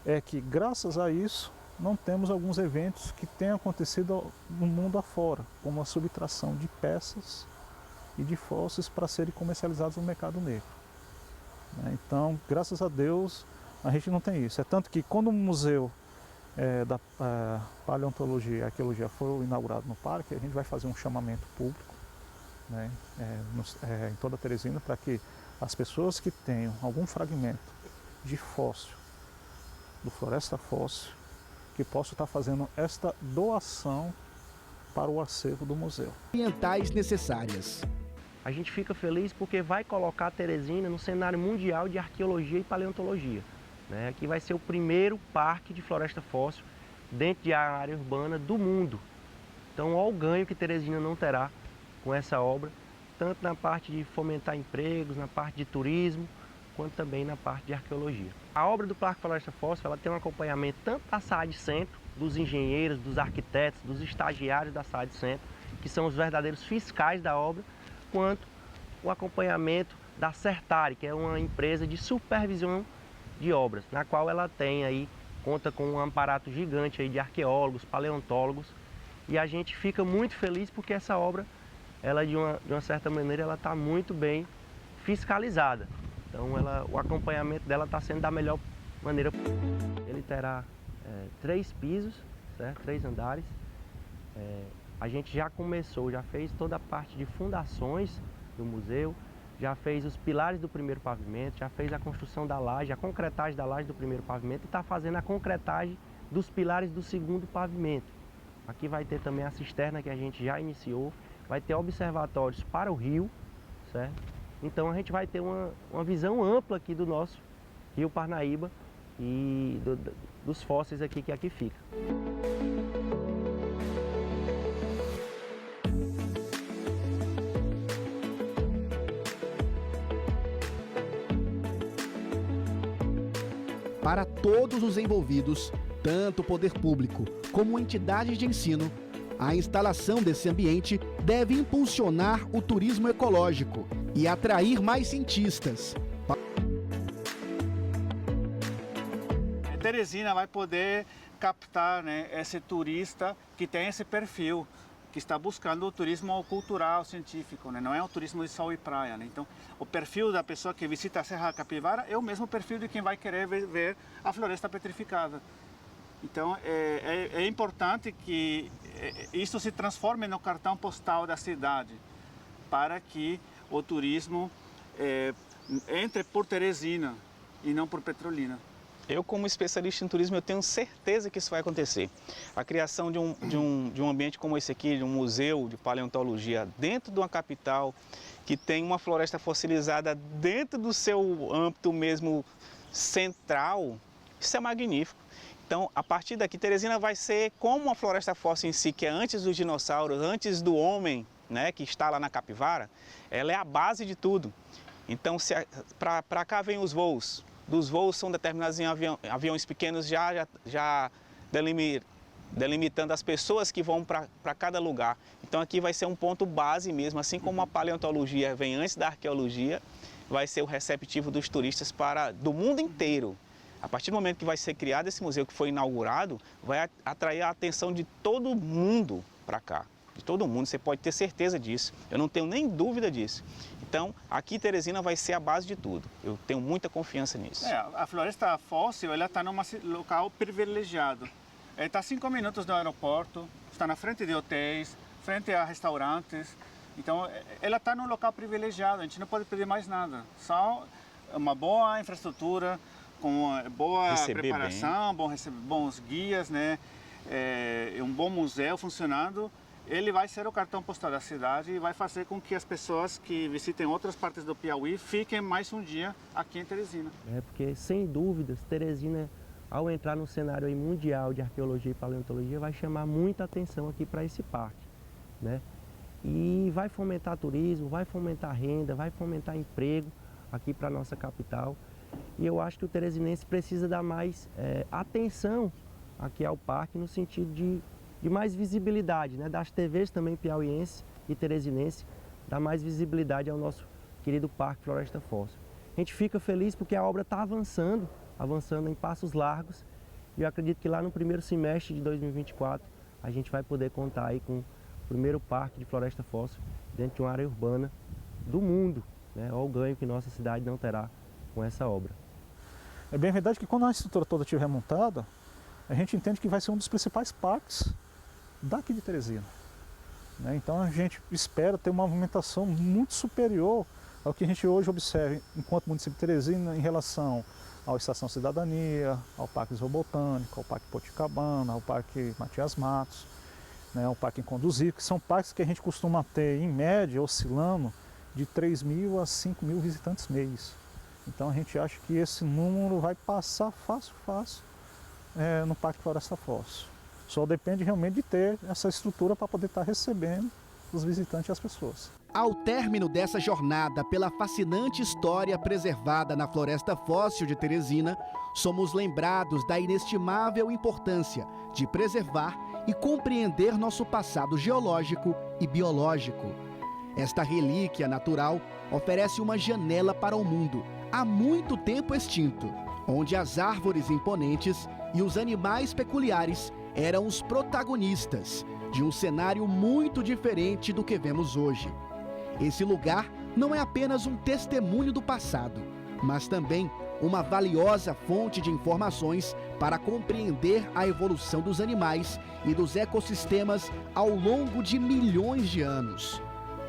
É que graças a isso não temos alguns eventos que têm acontecido no mundo afora, como a subtração de peças e de fósseis para serem comercializados no mercado negro. Então, graças a Deus, a gente não tem isso. É tanto que quando o museu da paleontologia e arqueologia for inaugurado no parque, a gente vai fazer um chamamento público em toda Teresina, para que as pessoas que tenham algum fragmento de fóssil do Floresta Fóssil que posso estar fazendo esta doação para o acervo do museu. Ambientais necessárias. A gente fica feliz porque vai colocar Teresina no cenário mundial de arqueologia e paleontologia. Aqui vai ser o primeiro parque de floresta fóssil dentro de área urbana do mundo. Então, olha o ganho que Teresina não terá com essa obra, tanto na parte de fomentar empregos, na parte de turismo, quanto também na parte de arqueologia. A obra do Parque Floresta Fóssil ela tem um acompanhamento tanto da SAAD Centro, dos engenheiros, dos arquitetos, dos estagiários da SAAD Centro, que são os verdadeiros fiscais da obra, quanto o acompanhamento da Certare, que é uma empresa de supervisão de obras, na qual ela tem aí, conta com um aparato gigante aí de arqueólogos, paleontólogos, e a gente fica muito feliz porque essa obra, ela de uma certa maneira, ela está muito bem fiscalizada. Então o acompanhamento dela está sendo da melhor maneira. Ele terá 3 pisos, certo? 3 andares. A gente já começou, já fez toda a parte de fundações do museu, já fez os pilares do primeiro pavimento, já fez a construção da laje, a concretagem da laje do primeiro pavimento e está fazendo a concretagem dos pilares do segundo pavimento. Aqui vai ter também a cisterna que a gente já iniciou, vai ter observatórios para o rio, certo? Então a gente vai ter uma visão ampla aqui do nosso Rio Parnaíba e dos fósseis aqui que aqui fica. Para todos os envolvidos, tanto o poder público como entidades de ensino, a instalação desse ambiente deve impulsionar o turismo ecológico e atrair mais cientistas. Teresina vai poder captar, né, esse turista que tem esse perfil, que está buscando o turismo cultural, científico, né? Não é o turismo de sol e praia. Né? Então, o perfil da pessoa que visita a Serra Capivara é o mesmo perfil de quem vai querer ver a floresta petrificada. Então, é importante que isso se transforme no cartão postal da cidade, para que o turismo entre por Teresina e não por Petrolina. Eu, como especialista em turismo, eu tenho certeza que isso vai acontecer. A criação de um ambiente como esse aqui, de um museu de paleontologia dentro de uma capital, que tem uma floresta fossilizada dentro do seu âmbito mesmo central, isso é magnífico. Então, a partir daqui, Teresina vai ser como uma floresta fóssil em si, que é antes dos dinossauros, antes do homem, né, que está lá na capivara, ela é a base de tudo. Então, para cá vem os voos. Dos voos são determinados em aviões pequenos, já delimitando as pessoas que vão para cada lugar. Então aqui vai ser um ponto base mesmo, assim como a paleontologia vem antes da arqueologia, vai ser o receptivo dos turistas do mundo inteiro. A partir do momento que vai ser criado esse museu, que foi inaugurado, vai atrair a atenção de todo mundo para cá. De todo mundo, você pode ter certeza disso. Eu não tenho nem dúvida disso. Então, aqui Teresina vai ser a base de tudo. Eu tenho muita confiança nisso. A floresta fóssil está num local privilegiado. Está a 5 minutos do aeroporto, está na frente de hotéis, frente a restaurantes. Então, ela está num local privilegiado, a gente não pode pedir mais nada. Só uma boa infraestrutura, com uma boa preparação, bons guias, né? Um bom museu funcionando. Ele vai ser o cartão postal da cidade e vai fazer com que as pessoas que visitem outras partes do Piauí fiquem mais um dia aqui em Teresina. Porque, sem dúvidas, Teresina, ao entrar no cenário aí mundial de arqueologia e paleontologia, vai chamar muita atenção aqui para esse parque, né? E vai fomentar turismo, vai fomentar renda, vai fomentar emprego aqui para a nossa capital. E eu acho que o teresinense precisa dar mais atenção aqui ao parque, no sentido de mais visibilidade, né? Das TVs também piauiense e teresinense, dar mais visibilidade ao nosso querido Parque Floresta Fóssil. A gente fica feliz porque a obra está avançando em passos largos, e eu acredito que lá no primeiro semestre de 2024 a gente vai poder contar aí com o primeiro parque de floresta fóssil dentro de uma área urbana do mundo, né? Olha o ganho que nossa cidade não terá com essa obra. É bem verdade que quando a estrutura toda estiver montada, a gente entende que vai ser um dos principais parques daqui de Teresina. Então a gente espera ter uma movimentação muito superior ao que a gente hoje observa enquanto município de Teresina em relação ao Estação Cidadania, ao Parque Zoobotânico, ao Parque Poticabana, ao Parque Matias Matos, né, ao Parque Inconduzível, que são parques que a gente costuma ter, em média, oscilando de 3.000 a 5.000 visitantes mês. Então a gente acha que esse número vai passar fácil no Parque Floresta Foz. Só depende realmente de ter essa estrutura para poder estar recebendo os visitantes e as pessoas. Ao término dessa jornada pela fascinante história preservada na Floresta Fóssil de Teresina, somos lembrados da inestimável importância de preservar e compreender nosso passado geológico e biológico. Esta relíquia natural oferece uma janela para o mundo, há muito tempo extinto, onde as árvores imponentes e os animais peculiares eram os protagonistas de um cenário muito diferente do que vemos hoje. Esse lugar não é apenas um testemunho do passado, mas também uma valiosa fonte de informações para compreender a evolução dos animais e dos ecossistemas ao longo de milhões de anos.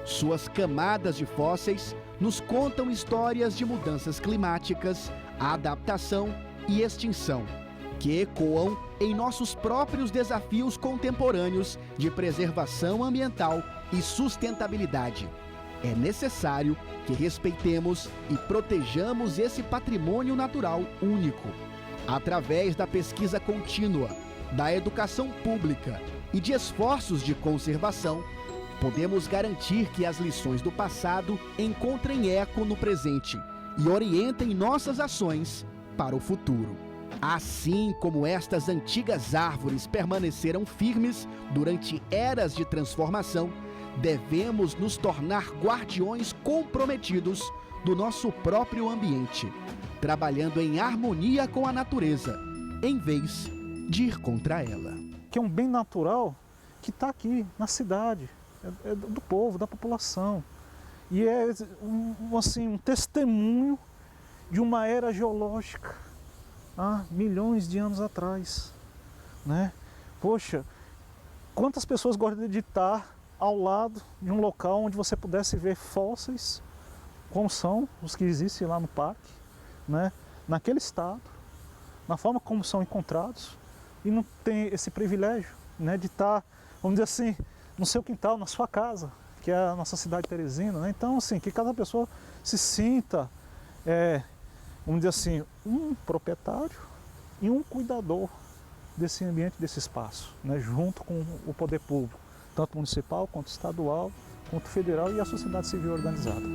Suas camadas de fósseis nos contam histórias de mudanças climáticas, adaptação e extinção, que ecoam em nossos próprios desafios contemporâneos de preservação ambiental e sustentabilidade. É necessário que respeitemos e protejamos esse patrimônio natural único. Através da pesquisa contínua, da educação pública e de esforços de conservação, podemos garantir que as lições do passado encontrem eco no presente e orientem nossas ações para o futuro. Assim como estas antigas árvores permaneceram firmes durante eras de transformação, devemos nos tornar guardiões comprometidos do nosso próprio ambiente, trabalhando em harmonia com a natureza, em vez de ir contra ela. Que é um bem natural que está aqui na cidade, é do povo, da população. E é um testemunho de uma era geológica há milhões de anos atrás, né? Poxa, quantas pessoas gostam de estar ao lado de um local onde você pudesse ver fósseis, como são os que existem lá no parque, né? Naquele estado, na forma como são encontrados, e não tem esse privilégio, né, de estar, vamos dizer assim, no seu quintal, na sua casa, que é a nossa cidade de Teresina, né? Então, assim, que cada pessoa se sinta, vamos dizer assim, um proprietário e um cuidador desse ambiente, desse espaço, né, junto com o poder público, tanto municipal, quanto estadual, quanto federal e a sociedade civil organizada.